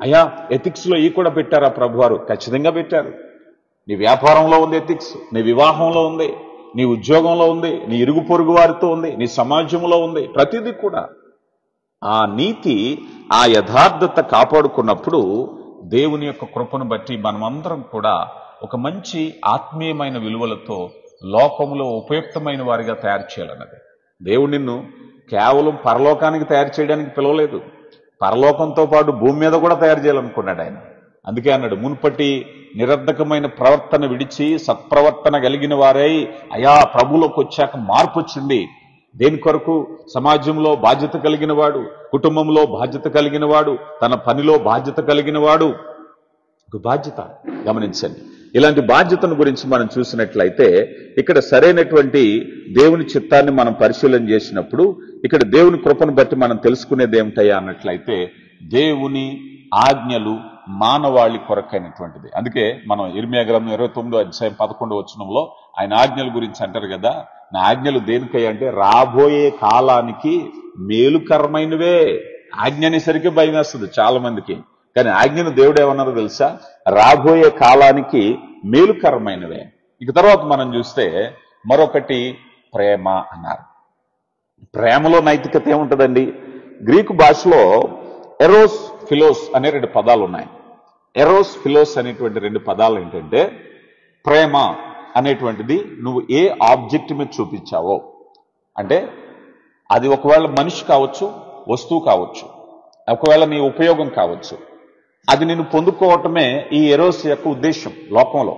అయ్యా ఎథిక్స్ లో ఈ కూడా పెట్టారా ప్రభువారు? ఖచ్చితంగా పెట్టారు. నీ వ్యాపారంలో ఉంది ఎథిక్స్, నీ వివాహంలో ఉంది, నీ ఉద్యోగంలో ఉంది, నీ ఇరుగు పొరుగు వారితో ఉంది, నీ సమాజంలో ఉంది. ప్రతిదీ కూడా ఆ నీతి, ఆ యథార్థత కాపాడుకున్నప్పుడు దేవుని యొక్క కృపను బట్టి మనమందరం కూడా ఒక మంచి ఆత్మీయమైన విలువలతో లోకంలో ఉపయుక్తమైన వారిగా తయారు చేయాలన్నది. దేవుడు నిన్ను కేవలం పరలోకానికి తయారు చేయడానికి పిలవలేదు, పరలోకంతో పాటు భూమి మీద కూడా తయారు చేయాలనుకున్నాడు ఆయన. అందుకే అన్నాడు, మునుపటి నిరర్ధకమైన ప్రవర్తన విడిచి సత్ప్రవర్తన కలిగిన వారై అయా ప్రభులోకి వచ్చాక మార్పు వచ్చింది. దేని కొరకు? సమాజంలో బాధ్యత కలిగిన వాడు, కుటుంబంలో బాధ్యత కలిగిన వాడు, తన పనిలో బాధ్యత కలిగిన వాడు. ఒక బాధ్యత గమనించండి. ఇలాంటి బాధ్యతను గురించి మనం చూసినట్లయితే ఇక్కడ సరైనటువంటి దేవుని చిత్తాన్ని మనం పరిశీలన చేసినప్పుడు ఇక్కడ దేవుని కృపను బట్టి మనం తెలుసుకునేది ఏమిటయ్యా అన్నట్లయితే దేవుని ఆజ్ఞలు మానవాళి కొరకైనటువంటిది. అందుకే మనం ఇర్మియా గ్రంథం 29వ అధ్యాయం 11వ వచనంలో ఆయన ఆజ్ఞల గురించి అంటారు కదా, నా ఆజ్ఞలు దేనికై అంటే రాబోయే కాలానికి మేలుకరమైనవే. ఆజ్ఞ అనేసరికి భయం వేస్తుంది చాలా మందికి, కానీ ఆజ్ఞను దేవుడు ఏమన్నారో తెలుసా? రాబోయే కాలానికి మేలుకరమైనవే. ఇక తర్వాత మనం చూస్తే మరొకటి ప్రేమ అన్నారు. ప్రేమలో నైతికత ఏముంటుందండి? గ్రీకు భాషలో ఎరోస్ ఫిలోస్ అనే 2 పదాలు ఉన్నాయి. ఎరోస్ ఫిలోస్ అనేటువంటి 2 పదాలు ఏంటంటే, ప్రేమ అనేటువంటిది నువ్వు ఏ ఆబ్జెక్ట్ మీద చూపించావో, అంటే అది ఒకవేళ మనిషి కావచ్చు, వస్తువు కావచ్చు, ఒకవేళ నీ ఉపయోగం కావచ్చు, అది నేను పొందుకోవటమే ఈ ఎరోస్ యొక్క ఉద్దేశం లోకంలో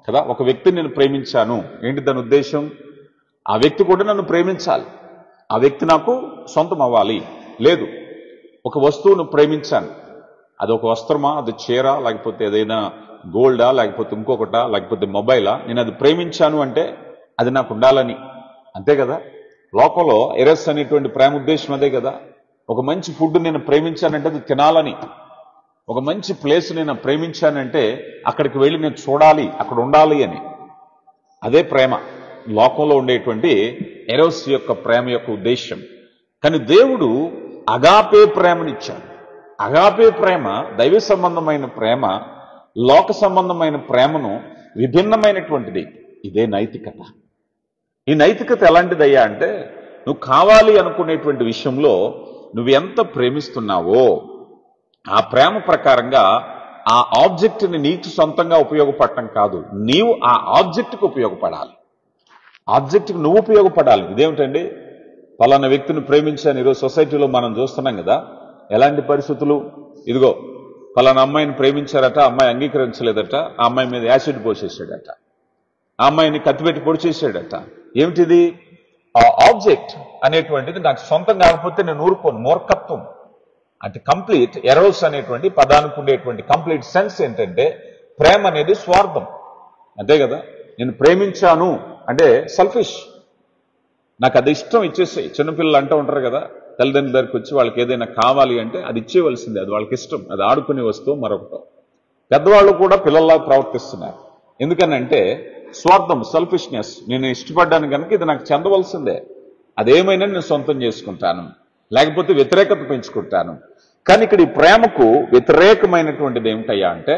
కదా. ఒక వ్యక్తిని నేను ప్రేమించాను, ఏంటి దాని ఉద్దేశం? ఆ వ్యక్తి కూడా నన్ను ప్రేమించాలి, ఆ వ్యక్తి నాకు సొంతం అవ్వాలి. లేదు, ఒక వస్తువును ప్రేమించాను, అది ఒక వస్త్రమా, అది చీర, లేకపోతే ఏదైనా గోల్డా, లేకపోతే ఇంకొకటా, లేకపోతే మొబైలా, నేను అది ప్రేమించాను అంటే అది నాకు ఉండాలని. అంతే కదా. లోకంలో ఎరస్ అనేటువంటి ప్రేమ ఉద్దేశం అదే కదా. ఒక మంచి ఫుడ్ నేను ప్రేమించానంటే అది తినాలని. ఒక మంచి ప్లేస్ నేను ప్రేమించానంటే అక్కడికి వెళ్ళి నేను చూడాలి, అక్కడ ఉండాలి అని. అదే ప్రేమ, లోకంలో ఉండేటువంటి ఎరోస్ యొక్క ప్రేమ యొక్క ఉద్దేశం. కానీ దేవుడు అగాపే ప్రేమనిచ్చాడు. అగాపే ప్రేమ దైవ సంబంధమైన ప్రేమ, లోక సంబంధమైన ప్రేమను విభిన్నమైనటువంటిది. ఇదే నైతికత. ఈ నైతికత ఎలాంటిదయ్యా అంటే, నువ్వు కావాలి అనుకునేటువంటి విషయంలో నువ్వు ఎంత ప్రేమిస్తున్నావో ఆ ప్రేమ ప్రకారంగా ఆ ఆబ్జెక్ట్ని నీకు సొంతంగా ఉపయోగపడటం కాదు, నీవు ఆ ఆబ్జెక్ట్కి ఉపయోగపడాలి. ఆబ్జెక్ట్కి నువ్వు ఉపయోగపడాలి. ఇదేమిటండి, పలానా వ్యక్తిని ప్రేమించాను. ఈరోజు సొసైటీలో మనం చూస్తున్నాం కదా, ఎలాంటి పరిస్థితులు. ఇదిగో పలానా అమ్మాయిని ప్రేమించారట, అమ్మాయి అంగీకరించలేదట, ఆ అమ్మాయి మీద యాసిడ్ పోసేసాడట, ఆ అమ్మాయిని కత్తిపెట్టి పొడి చేసాడట. ఏమిటిది? ఆ ఆబ్జెక్ట్ అనేటువంటిది నాకు సొంతం కాకపోతే నేను ఊరుకోను. మూర్ఖత్వం. అంటే కంప్లీట్ ఎరోస్ అనేటువంటి పదానికి ఉండేటువంటి కంప్లీట్ సెన్స్ ఏంటంటే, ప్రేమ అనేది స్వార్థం. అంతే కదా. నేను ప్రేమించాను అంటే సెల్ఫిష్. నాకు అది ఇష్టం, ఇచ్చేసాయి. చిన్నపిల్లలు అంటూ ఉంటారు కదా, తల్లిదండ్రుల దగ్గరికి వచ్చి వాళ్ళకి ఏదైనా కావాలి అంటే అది ఇచ్చేయవలసిందే, అది వాళ్ళకి ఇష్టం, అది ఆడుకునే వస్తువు మరొకటో. పెద్దవాళ్ళు కూడా పిల్లల్లా ప్రవర్తిస్తున్నారు. ఎందుకనంటే స్వార్థం, సెల్ఫిష్నెస్. నేను ఇష్టపడ్డాను కనుక ఇది నాకు చెందవలసిందే, అదేమైనా నేను సొంతం చేసుకుంటాను, లేకపోతే వ్యతిరేకత పెంచుకుంటాను. కానీ ఇక్కడ ఈ ప్రేమకు వ్యతిరేకమైనటువంటిది ఏమిటయ్యా అంటే,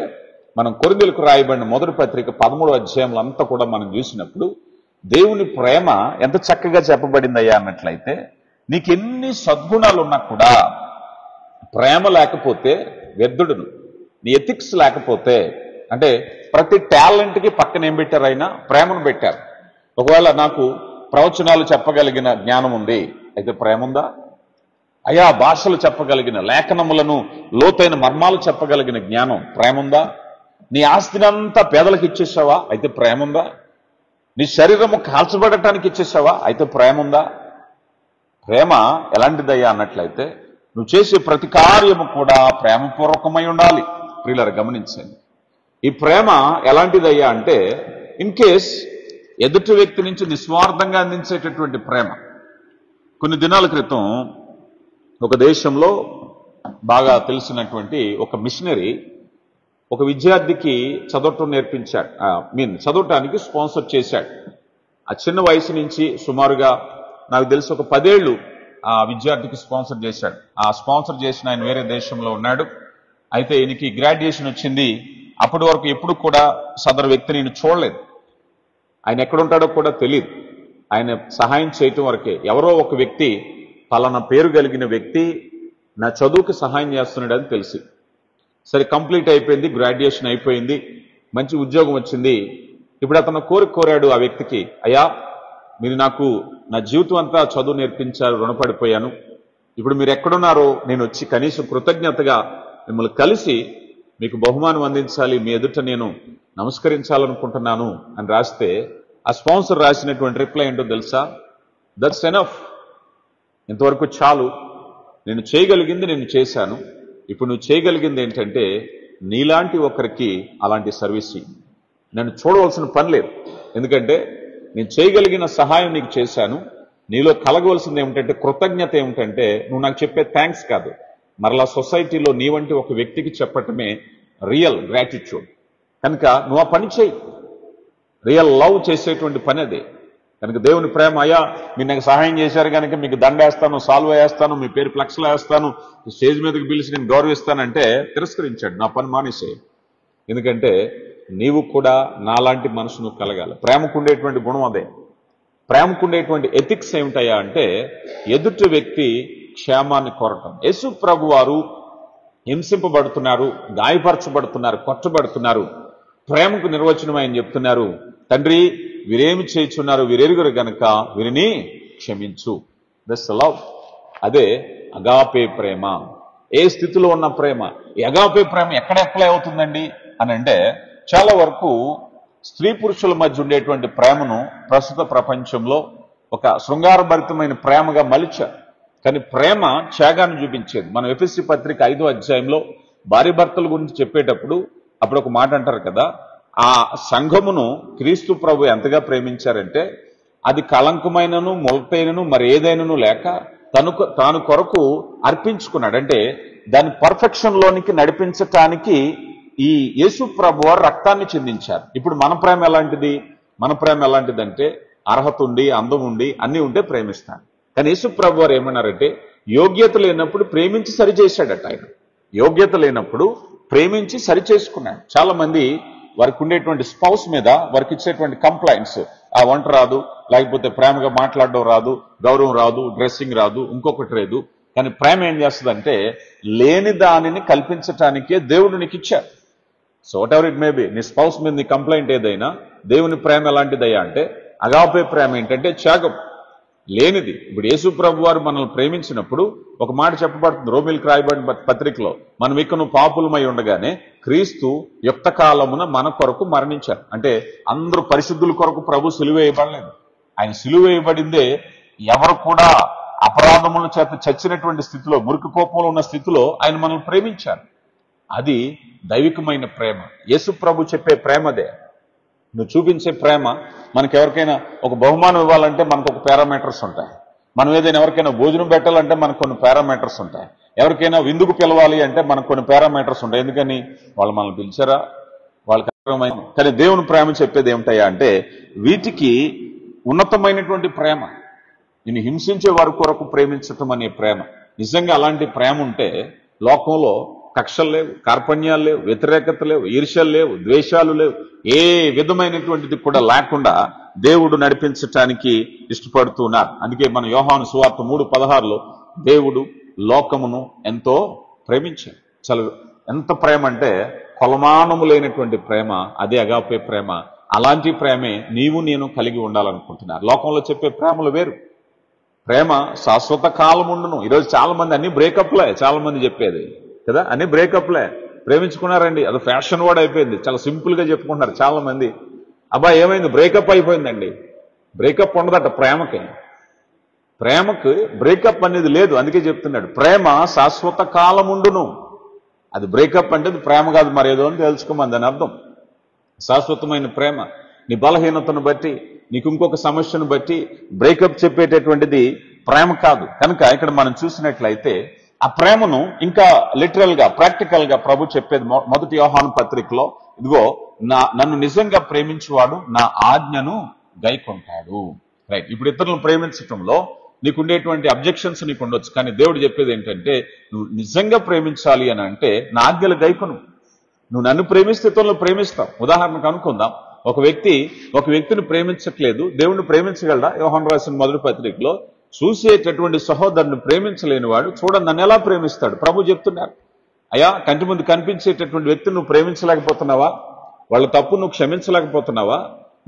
మనం కొరింథీయులకు రాయబడిన మొదటి పత్రిక 13వ అధ్యాయంలో అంతా కూడా మనం చూసినప్పుడు దేవుని ప్రేమ ఎంత చక్కగా చెప్పబడిందయ్యా అన్నట్లయితే, నీకు ఎన్ని సద్గుణాలు ఉన్నా కూడా ప్రేమ లేకపోతే వ్యర్థుడును. నీ ఎథిక్స్ లేకపోతే, అంటే ప్రతి టాలెంట్కి పక్కన ఏం పెట్టారు? అయినా ప్రేమను పెట్టారు. ఒకవేళ నాకు ప్రవచనాలు చెప్పగలిగిన జ్ఞానం ఉంది, అయితే ప్రేమ ఉందా? అయా భాషలు చెప్పగలిగిన, లేఖనములను లోతైన మర్మాలు చెప్పగలిగిన జ్ఞానం, ప్రేమ ఉందా? నీ ఆస్తినంతా పేదలకు ఇచ్చేసావా? అయితే ప్రేమ ఉందా? నీ శరీరము కాల్చబడటానికి ఇచ్చేసావా? అయితే ప్రేమ ఉందా? ప్రేమ ఎలాంటిదయ్యా అన్నట్లయితే, నువ్వు చేసే ప్రతి కార్యము కూడా ప్రేమపూర్వకమై ఉండాలి. ప్రియులారా గమనించండి, ఈ ప్రేమ ఎలాంటిదయ్యా అంటే, ఇన్ కేస్ ఎదుటి వ్యక్తి నుంచి నిస్వార్థంగా అందించేటటువంటి ప్రేమ. కొన్ని దినాల క్రితం ఒక దేశంలో బాగా తెలిసినటువంటి ఒక మిషనరీ ఒక విద్యార్థికి చదవటం నేర్పించాడు, చదవటానికి స్పాన్సర్ చేశాడు. ఆ చిన్న వయసు నుంచి సుమారుగా నాకు తెలిసి ఒక 10 ఏళ్ళు ఆ విద్యార్థికి స్పాన్సర్ చేశాడు. ఆ స్పాన్సర్ చేసిన ఆయన వేరే దేశంలో ఉన్నాడు. అయితే ఈయనకి గ్రాడ్యుయేషన్ వచ్చింది. అప్పటి వరకు ఎప్పుడు కూడా సదరు వ్యక్తిని నేను చూడలేదు, ఆయన ఎక్కడుంటాడో కూడా తెలియదు. ఆయన సహాయం చేయటం వరకే. ఎవరో ఒక వ్యక్తి, పలానా పేరు కలిగిన వ్యక్తి నా చదువుకి సహాయం చేస్తున్నాడని తెలిసి, సరే కంప్లీట్ అయిపోయింది, గ్రాడ్యుయేషన్ అయిపోయింది, మంచి ఉద్యోగం వచ్చింది. ఇప్పుడు అతను కోరాడు ఆ వ్యక్తికి, అయ్యా మీరు నాకు నా జీవితం అంతా చదువు నేర్పించారు, రుణపడిపోయాను. ఇప్పుడు మీరు ఎక్కడున్నారో నేను వచ్చి కనీసం కృతజ్ఞతగా మిమ్మల్ని కలిసి మీకు బహుమానం అందించాలి, మీ ఎదుట నేను నమస్కరించాలనుకుంటున్నాను అని రాస్తే, ఆ స్పాన్సర్ రాసినటువంటి రిప్లై ఏంటో తెలుసా? దట్స్ ఎనఫ్, ఇంతవరకు చాలు, నేను చేయగలిగింది నేను చేశాను. ఇప్పుడు నువ్వు చేయగలిగింది ఏంటంటే నీలాంటి ఒకరికి అలాంటి సర్వీస్. నన్ను చూడవలసిన పని లేదు, ఎందుకంటే నేను చేయగలిగిన సహాయం నీకు చేశాను. నీలో కలగవలసింది ఏమిటంటే కృతజ్ఞత. ఏమిటంటే నువ్వు నాకు చెప్పే థ్యాంక్స్ కాదు, మరలా సొసైటీలో నీ వంటి ఒక వ్యక్తికి చెప్పటమే రియల్ గ్రాటిట్యూడ్. కనుక నువ్వు ఆ పని చేయి, రియల్ లవ్ చేసేటువంటి పని అదే. కనుక దేవుని ప్రేమ, అయ్యా మీరు నాకు సహాయం చేశారు కనుక మీకు దండేస్తాను, సాల్వ్ వేస్తాను, మీ పేరు ఫ్లెక్స్లో వేస్తాను, స్టేజ్ మీదకి పిలిచి నేను గౌరవిస్తానంటే తిరస్కరించాడు. నా పని మానేసే. ఎందుకంటే నీవు కూడా నాలాంటి మనసును కలగాలి. ప్రేమకుండేటువంటి గుణం అదే. ప్రేమకుండేటువంటి ఎథిక్స్ ఏమిటయ్యా అంటే, ఎదుటి వ్యక్తి క్షేమాన్ని కోరటం. యేసు ప్రభు వారు హింసింపబడుతున్నారు, గాయపరచబడుతున్నారు, కొట్టబడుతున్నారు. ప్రేమకు నిర్వచనం ఆయన చెప్తున్నారు, తండ్రి వీరేమి చేయుచున్నారు, వీరెరుగురు గనక వీరిని క్షమించు. That's love. అదే అగాపే ప్రేమ. ఏ స్థితిలో ఉన్న ప్రేమ. ఈ అగాపే ప్రేమ ఎక్కడ అప్లై అవుతుందండి అని అంటే, చాలా వరకు స్త్రీ పురుషుల మధ్య ఉండేటువంటి ప్రేమను ప్రస్తుత ప్రపంచంలో ఒక శృంగారభరితమైన ప్రేమగా మలిచారు. కానీ ప్రేమ త్యాగాన్ని చూపించేది. మనం ఎఫెసీ పత్రిక 5వ అధ్యాయంలో భార్య భర్తల గురించి చెప్పేటప్పుడు అప్పుడు ఒక మాట అంటారు కదా, ఆ సంఘమును క్రీస్తు ప్రభు ఎంతగా ప్రేమించారంటే అది కళంకమైనను మొలటైనను మరి ఏదైనను లేక తాను కొరకు అర్పించుకున్నాడు. అంటే దాని పర్ఫెక్షన్ లోనికి నడిపించటానికి ఈ యేసు ప్రభు వారు రక్తాన్ని చెందించారు. ఇప్పుడు మన ప్రేమ ఎలాంటిది? మన ప్రేమ ఎలాంటిదంటే అర్హత ఉండి అందం ఉండి అన్ని ఉంటే ప్రేమిస్తాను. కానీ యేసు ప్రభు వారు ఏమన్నారంటే యోగ్యత లేనప్పుడు ప్రేమించి సరిచేశాడట. ఆయన యోగ్యత లేనప్పుడు ప్రేమించి సరిచేసుకున్నాడు. చాలా మంది వారికి ఉండేటువంటి స్పౌస్ మీద వారికి ఇచ్చేటువంటి కంప్లైంట్స్, ఆ వంట రాదు, లేకపోతే ప్రేమగా మాట్లాడడం రాదు, గౌరవం రాదు, డ్రెస్సింగ్ రాదు, ఇంకొకటి లేదు. కానీ ప్రేమ ఏం చేస్తుందంటే లేని దానిని కల్పించటానికే దేవుడు నీకు ఇచ్చాడు. So what ever it may be, నీ స్పౌస్ మీద నీ కంప్లైంట్ ఏదైనా, దేవుని ప్రేమ ఎలాంటిదయ్యా అంటే అగాపే ప్రేమ ఏంటంటే త్యాగం లేనిది. ఇప్పుడు యేసు ప్రభు వారు మనల్ని ప్రేమించినప్పుడు ఒక మాట చెప్పబడుతుంది రోమిలకు రాయబడిన పత్రికలో, మనం ఇకను పాపులమై ఉండగానే క్రీస్తు యుక్త కాలమున మన కొరకు మరణించారు. అంటే అందరూ పరిశుద్ధుల కొరకు ప్రభు సిలువేయబడలేదు. ఆయన సిలువేయబడిందే ఎవరు కూడా అపరాధముల చేత చచ్చినటువంటి స్థితిలో, మురికి కోపంలో ఉన్న స్థితిలో ఆయన మనల్ని ప్రేమించారు. అది దైవికమైన ప్రేమ. యేసు ప్రభు చెప్పే ప్రేమదే. నువ్వు చూపించే ప్రేమ, మనకెవరికైనా ఒక బహుమానం ఇవ్వాలంటే మనకు ఒక పారామీటర్స్ ఉంటాయి. మనం ఏదైనా ఎవరికైనా భోజనం పెట్టాలంటే మనకు కొన్ని పారామీటర్స్ ఉంటాయి. ఎవరికైనా విందుకు పిలవాలి అంటే మనకు కొన్ని పారామీటర్స్ ఉంటాయి. ఎందుకని? వాళ్ళు మనల్ని పిలిచారా, వాళ్ళకి అర్థమైంది. కానీ దేవుని ప్రేమ చెప్పేది ఏమిటయ్యా అంటే వీటికి ఉన్నతమైనటువంటి ప్రేమ, నిన్ను హింసించే వారి కొరకు ప్రేమించటం అనే ప్రేమ. నిజంగా అలాంటి ప్రేమ ఉంటే లోకంలో కక్షలు లేవు, కార్పణ్యాలు లేవు, వ్యతిరేకత లేవు, ఈర్ష్యలు లేవు, ద్వేషాలు లేవు. ఏ విధమైనటువంటిది కూడా లేకుండా దేవుడు నడిపించటానికి ఇష్టపడుతున్నారు. అందుకే మన యోహాను సువార్త 3:16లో దేవుడు లోకమును ఎంతో ప్రేమించాడు. చాలా ఎంత ప్రేమ అంటే కొలమానము లేనటువంటి ప్రేమ, అదే అగాపే ప్రేమ. అలాంటి ప్రేమే నీవు నేను కలిగి ఉండాలనుకుంటున్నారు. లోకంలో చెప్పే ప్రేమలు వేరు. ప్రేమ శాశ్వత కాలం ఉండును. ఈరోజు చాలా మంది అన్ని బ్రేకప్లే, చాలా మంది చెప్పేది కదా, అన్ని బ్రేకప్లే. ప్రేమించుకున్నారండి, అది ఫ్యాషన్ వర్డ్ అయిపోయింది. చాలా సింపుల్ గా చెప్పుకుంటున్నారు చాలా మంది. అబ్బా ఏమైంది, బ్రేకప్ అయిపోయిందండి. బ్రేకప్ ఉండదట ప్రేమకి. ప్రేమకు బ్రేకప్ అనేది లేదు. అందుకే చెప్తున్నాడు ప్రేమ శాశ్వత కాలం ఉండును. అది బ్రేకప్ అంటే ప్రేమ కాదు మరేదో అని తెలుసుకోమంది అని అర్థం. శాశ్వతమైన ప్రేమ నీ బలహీనతను బట్టి, నీకు ఇంకొక సమస్యను బట్టి బ్రేకప్ చెప్పేటటువంటిది ప్రేమ కాదు. కనుక ఇక్కడ మనం చూసినట్లయితే ఆ ప్రేమను ఇంకా లిటరల్ గా, ప్రాక్టికల్ గా ప్రభు చెప్పేది 1 యోహాను పత్రికలో, ఇదిగో నన్ను నిజంగా ప్రేమించువాడు నా ఆజ్ఞను గైకొంటాడు. రైట్. ఇప్పుడు ఇతరులను ప్రేమించటంలో నీకుండేటువంటి అబ్జెక్షన్స్ నీకు ఉండొచ్చు. కానీ దేవుడు చెప్పేది ఏంటంటే నువ్వు నిజంగా ప్రేమించాలి అని అంటే నా ఆజ్ఞలు గైకొను. నువ్వు నన్ను ప్రేమిస్తే ఇతరులను ప్రేమిస్తావు. ఉదాహరణకు అనుకుందాం, ఒక వ్యక్తిని ప్రేమించట్లేదు, దేవుణ్ణి ప్రేమించగలడా? యోహాను రాసిన 1 పత్రికలో చూసేటటువంటి సహోదరుని ప్రేమించలేని వాడు చూడండి నన్ను ఎలా ప్రేమిస్తాడు. ప్రభు చెప్తున్నారు, అయ్యా కంటి ముందు కనిపించేటటువంటి వ్యక్తిని నువ్వు ప్రేమించలేకపోతున్నావా? వాళ్ళ తప్పు నువ్వు క్షమించలేకపోతున్నావా?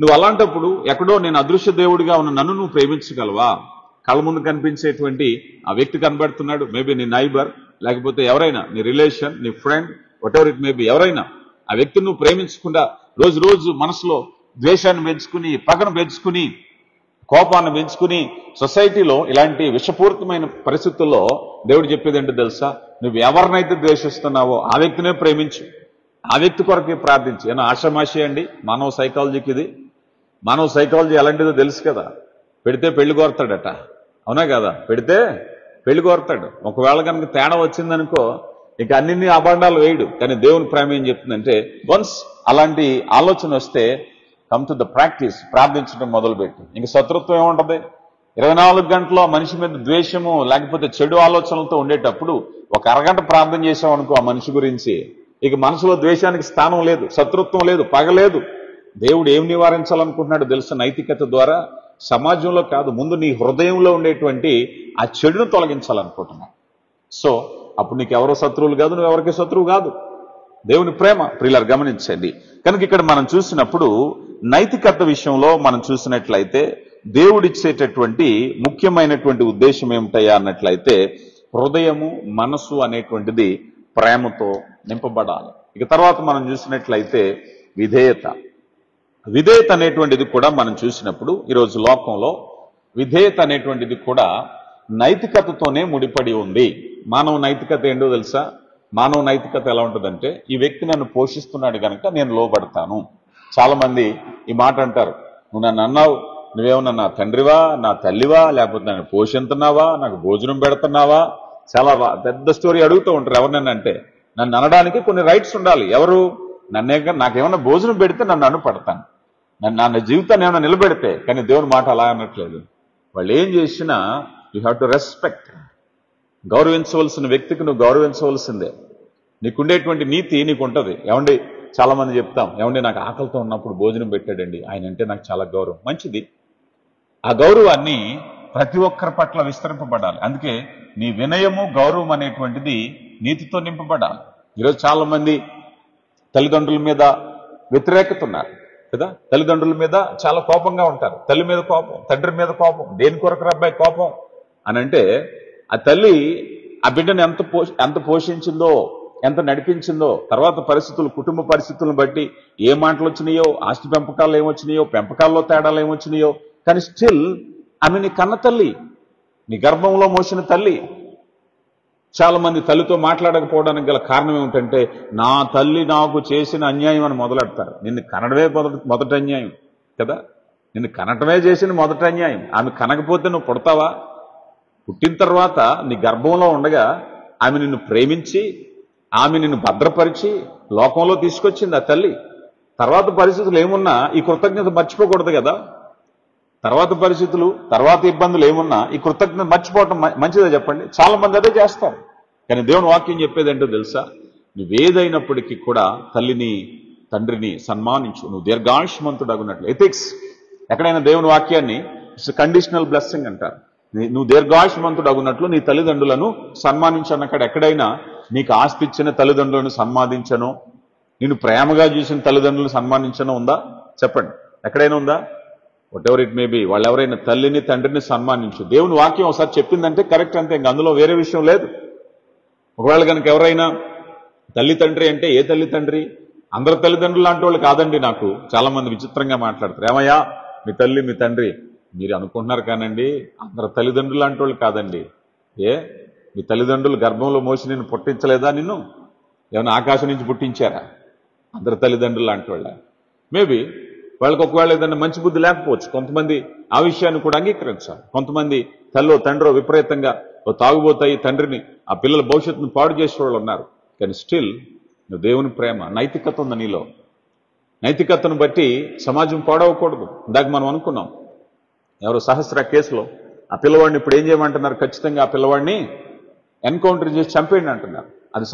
నువ్వు అలాంటప్పుడు ఎక్కడో నేను అదృశ్య దేవుడిగా ఉన్న నన్ను నువ్వు ప్రేమించగలవా? కళ్ళ ముందు కనిపించేటువంటి ఆ వ్యక్తి కనబడుతున్నాడు, మేబీ నీ నైబర్, లేకపోతే ఎవరైనా నీ రిలేషన్, నీ friend, what ever it maybe, ఎవరైనా ఆ వ్యక్తిని నువ్వు ప్రేమించకుండా రోజు రోజు మనసులో ద్వేషాన్ని పెంచుకుని, పగను పెంచుకుని, కోపాన్ని పెంచుకుని సొసైటీలో ఇలాంటి విషపూరితమైన పరిస్థితుల్లో దేవుడు చెప్పేది ఏంటో తెలుసా? నువ్వు ఎవరినైతే ద్వేషిస్తున్నావో ఆ వ్యక్తినే ప్రేమించు, ఆ వ్యక్తి కొరకే ప్రార్థించు. ఏమన్నా ఆషామాషి అండి మానవ సైకాలజీకి ఇది? మానవ సైకాలజీ ఎలాంటిదో తెలుసు కదా. పెడితే పెళ్లి కోరతాడట, అవునా కదా? పెడితే పెళ్లి కోరతాడు. ఒకవేళ కనుక తేడా వచ్చిందనుకో ఇక అన్ని అభాండాలు వేయడు. కానీ దేవుని ప్రేమ ఏం చెప్తుందంటే వన్స్ అలాంటి ఆలోచన వస్తే కమ్ టు ద ప్రాక్టీస్, ప్రార్థించడం మొదలుపెట్టు. ఇంక శత్రుత్వం ఏముంటది? 24 గంటల్లో మనిషి మీద ద్వేషము లేకపోతే చెడు ఆలోచనలతో ఉండేటప్పుడు ఒక అరగంట ప్రార్థన చేసాం అనుకో ఆ మనిషి గురించి, ఇక మనసులో ద్వేషానికి స్థానం లేదు, శత్రుత్వం లేదు, పగ లేదు. దేవుడు ఏం నివారించాలనుకుంటున్నాడు తెలుసా? నైతికత ద్వారా, సమాజంలో కాదు, ముందు నీ హృదయంలో ఉండేటువంటి ఆ చెడును తొలగించాలనుకుంటున్నాడు. సో అప్పుడు నీకు ఎవరో శత్రువులు కాదు, నువ్వు ఎవరికి శత్రువు కాదు. దేవుని ప్రేమ ప్రియులారు గమనించండి. కనుక ఇక్కడ మనం చూసినప్పుడు నైతికత విషయంలో మనం చూసినట్లయితే దేవుడిచ్చేటటువంటి ముఖ్యమైనటువంటి ఉద్దేశం ఏమిటయ్యా అన్నట్లయితే హృదయము, మనసు అనేటువంటిది ప్రేమతో నింపబడాలి. ఇక తర్వాత మనం చూసినట్లయితే విధేయత. విధేయత అనేటువంటిది కూడా మనం చూసినప్పుడు ఈరోజు లోకంలో విధేయత అనేటువంటిది కూడా నైతికతతోనే ముడిపడి ఉంది. మానవ నైతికత ఏంటో తెలుసా? మానవ నైతికత ఎలా ఉంటుందంటే, ఈ వ్యక్తి నన్ను పోషిస్తున్నాడు కనుక నేను లోబడతాను. చాలా మంది ఈ మాట అంటారు, నువ్వు నన్ను అన్నావు, నువ్వేమన్నా నా తండ్రివా, నా తల్లివా, లేకపోతే నన్ను పోషిస్తున్నావా, నాకు భోజనం పెడుతున్నావా, చాలా పెద్ద స్టోరీ అడుగుతూ ఉంటారు ఎవరినన్నా అంటే. నన్ను అనడానికి కొన్ని రైట్స్ ఉండాలి. ఎవరు నాకేమన్నా భోజనం పెడితే నన్ను పడతాను, నా జీవితాన్ని ఏమైనా నిలబెడితే. కానీ దేవుని మాట అలా అనట్లేదు. వాళ్ళు ఏం చేసినా యూ హ్యావ్ టు రెస్పెక్ట్. గౌరవించవలసిన వ్యక్తికి నువ్వు గౌరవించవలసిందే. నీకుండేటువంటి నీతి నీకు ఉంటుంది. ఏమండి, చాలా మంది చెప్తాం, ఏమండి నాకు ఆకలితో ఉన్నప్పుడు భోజనం పెట్టాడండి, ఆయన అంటే నాకు చాలా గౌరవం. మంచిది. ఆ గౌరవాన్ని ప్రతి ఒక్కరి పట్ల విస్తరింపబడాలి. అందుకే నీ వినయము, గౌరవం అనేటువంటిది నీతితో నింపబడాలి. ఈరోజు చాలా మంది తల్లిదండ్రుల మీద వ్యతిరేకత ఉన్నారు కదా. తల్లిదండ్రుల మీద చాలా కోపంగా ఉంటారు. తల్లి మీద కోపం, తండ్రి మీద కోపం. దేని కొరకు అబ్బాయి కోపం అని అంటే, ఆ తల్లి ఆ బిడ్డను ఎంత పోషించిందో, ఎంత నడిపించిందో, తర్వాత పరిస్థితులు, కుటుంబ పరిస్థితులను బట్టి ఏ మాటలు వచ్చినాయో, ఆస్తి పెంపకాలు ఏమొచ్చినాయో, పెంపకాల్లో తేడాలు ఏమొచ్చినాయో, కానీ స్టిల్ ఆమె నీ కన్న తల్లి, నీ గర్భంలో మోసిన తల్లి. చాలా మంది తల్లితో మాట్లాడకపోవడానికి గల కారణం ఏమిటంటే, నా తల్లి నాకు చేసిన అన్యాయం అని మొదలెడతారు. నిన్ను కనడమే మొదటి అన్యాయం కదా. నిన్ను కనటమే చేసిన మొదటి అన్యాయం. ఆమె కనకపోతే నువ్వు పుడతావా? పుట్టిన తర్వాత నీ గర్భంలో ఉండగా ఆమె నిన్ను ప్రేమించి, ఆమె నిన్ను భద్రపరిచి లోకంలో తీసుకొచ్చింది ఆ తల్లి. తర్వాత పరిస్థితులు ఏమున్నా ఈ కృతజ్ఞత మర్చిపోకూడదు కదా. తర్వాత పరిస్థితులు, తర్వాత ఇబ్బందులు ఏమున్నా ఈ కృతజ్ఞత మర్చిపోవటం మంచిదే చెప్పండి. చాలా మంది అదే చేస్తారు. కానీ దేవుని వాక్యం చెప్పేది ఏంటో తెలుసా? నువ్వేదైనప్పటికీ కూడా తల్లిని, తండ్రిని సన్మానించు, నువ్వు దీర్ఘాయుష్మంతుడు అగున్నట్లు. ఎథిక్స్ ఎక్కడైనా దేవుని వాక్యాన్ని కండిషనల్ బ్లెస్సింగ్ అంటారు. నువ్వు దీర్ఘాయుష్మంతుడు అగున్నట్లు నీ తల్లిదండ్రులను సన్మానించన్నక్కడ ఎక్కడైనా నీకు ఆస్తి ఇచ్చిన తల్లిదండ్రులను సన్మానించను, నేను ప్రేమగా చూసిన తల్లిదండ్రులను సన్మానించను ఉందా? చెప్పండి, ఎక్కడైనా ఉందా? What ever it may be, వాళ్ళు ఎవరైనా తల్లిని, తండ్రిని సన్మానించు. దేవుని వాక్యం ఒకసారి చెప్పిందంటే కరెక్ట్ అంతే, ఇంక అందులో వేరే విషయం లేదు. ఒకవేళ కనుక ఎవరైనా తల్లి తండ్రి అంటే, ఏ తల్లి తండ్రి? అందరు తల్లిదండ్రులు లాంటి వాళ్ళు కాదండి. నాకు చాలా మంది విచిత్రంగా మాట్లాడతారు, ఏమయ్యా మీ తల్లి మీ తండ్రి మీరు అనుకుంటున్నారు కానండి, అందరు తల్లిదండ్రులు లాంటి వాళ్ళు కాదండి. మీ తల్లిదండ్రులు గర్భంలో మోసి నిన్ను పుట్టించలేదా? నిన్ను ఏమైనా ఆకాశం నుంచి పుట్టించారా? అందరు తల్లిదండ్రులు లాంటి వాళ్ళ? మేబీ వాళ్ళకి ఒకవేళ ఏదైనా మంచి బుద్ధి లేకపోవచ్చు. కొంతమంది ఆ విషయాన్ని కూడా అంగీకరించాలి. కొంతమంది తల్లో తండ్రో విపరీతంగా తాగుబోతాయి తండ్రిని, ఆ పిల్లల భవిష్యత్తును పాడు చేసే వాళ్ళు ఉన్నారు. కానీ స్టిల్ నువ్వు దేవుని ప్రేమ, నైతికత ఉంది నీలో. నైతికతను బట్టి సమాజం పాడవకూడదు. ఇందాక మనం అనుకున్నాం, ఎవరు సహస్ర కేసులో ఆ పిల్లవాడిని ఇప్పుడు ఏం చేయమంటున్నారు? ఖచ్చితంగా ఆ పిల్లవాడిని ఎన్కౌంటర్ చేసి చంపేయండి అంటున్నారు. అది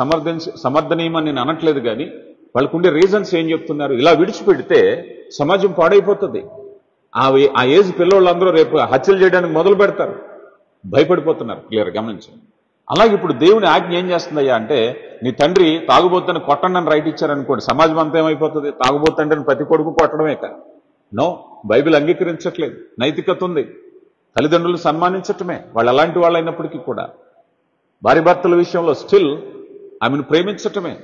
సమర్థనీయమని నేను అనట్లేదు, కానీ వాళ్ళకు ఉండే రీజన్స్ ఏం చెప్తున్నారు? ఇలా విడిచిపెడితే సమాజం పాడైపోతుంది. ఆ ఏజ్ పిల్లవాళ్ళందరూ రేపు హత్యలు చేయడానికి మొదలు పెడతారు. భయపడిపోతున్నారు. క్లియర్ గమనించండి. అలాగే ఇప్పుడు దేవుని ఆజ్ఞ ఏం చేస్తుందయ్యా అంటే, నీ తండ్రి తాగుబోతుని కొట్టండి అని రైట్ ఇచ్చారనుకోండి, సమాజం అంతా ఏమైపోతుంది? తాగుబోతండ్రిని ప్రతి కొడుకు కొట్టడమే కాదు. నో, బైబిల్ అంగీకరించట్లేదు. నైతికత ఉంది. తల్లిదండ్రులు సన్మానించటమే, వాళ్ళు ఎలాంటి వాళ్ళు అయినప్పటికీ కూడా. భార్య భర్తల విషయంలో స్టిల్ ఆమెను ప్రేమించటమే,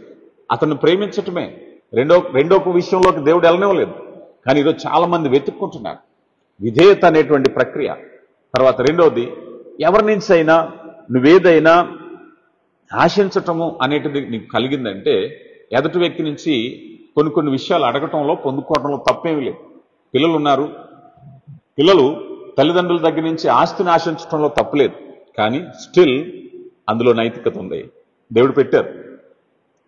అతను ప్రేమించటమే. రెండో విషయంలోకి దేవుడు వెళ్ళనివ్వలేదు. కానీ ఈరోజు చాలా మంది వెతుక్కుంటున్నారు విధేయత అనేటువంటి ప్రక్రియ. తర్వాత రెండోది, ఎవరి నుంచి అయినా నువ్వేదైనా ఆశించటము అనేటిది నీకు కలిగిందంటే, ఎదుటి వ్యక్తి నుంచి కొన్ని విషయాలు అడగటంలో, పొందుకోవటంలో తప్పేమీ లేదు. పిల్లలు ఉన్నారు, పిల్లలు తల్లిదండ్రుల దగ్గర నుంచి ఆస్తిని ఆశించడంలో తప్పులేదు. కానీ స్టిల్ అందులో నైతికత ఉంది. దేవుడు పెట్టారు,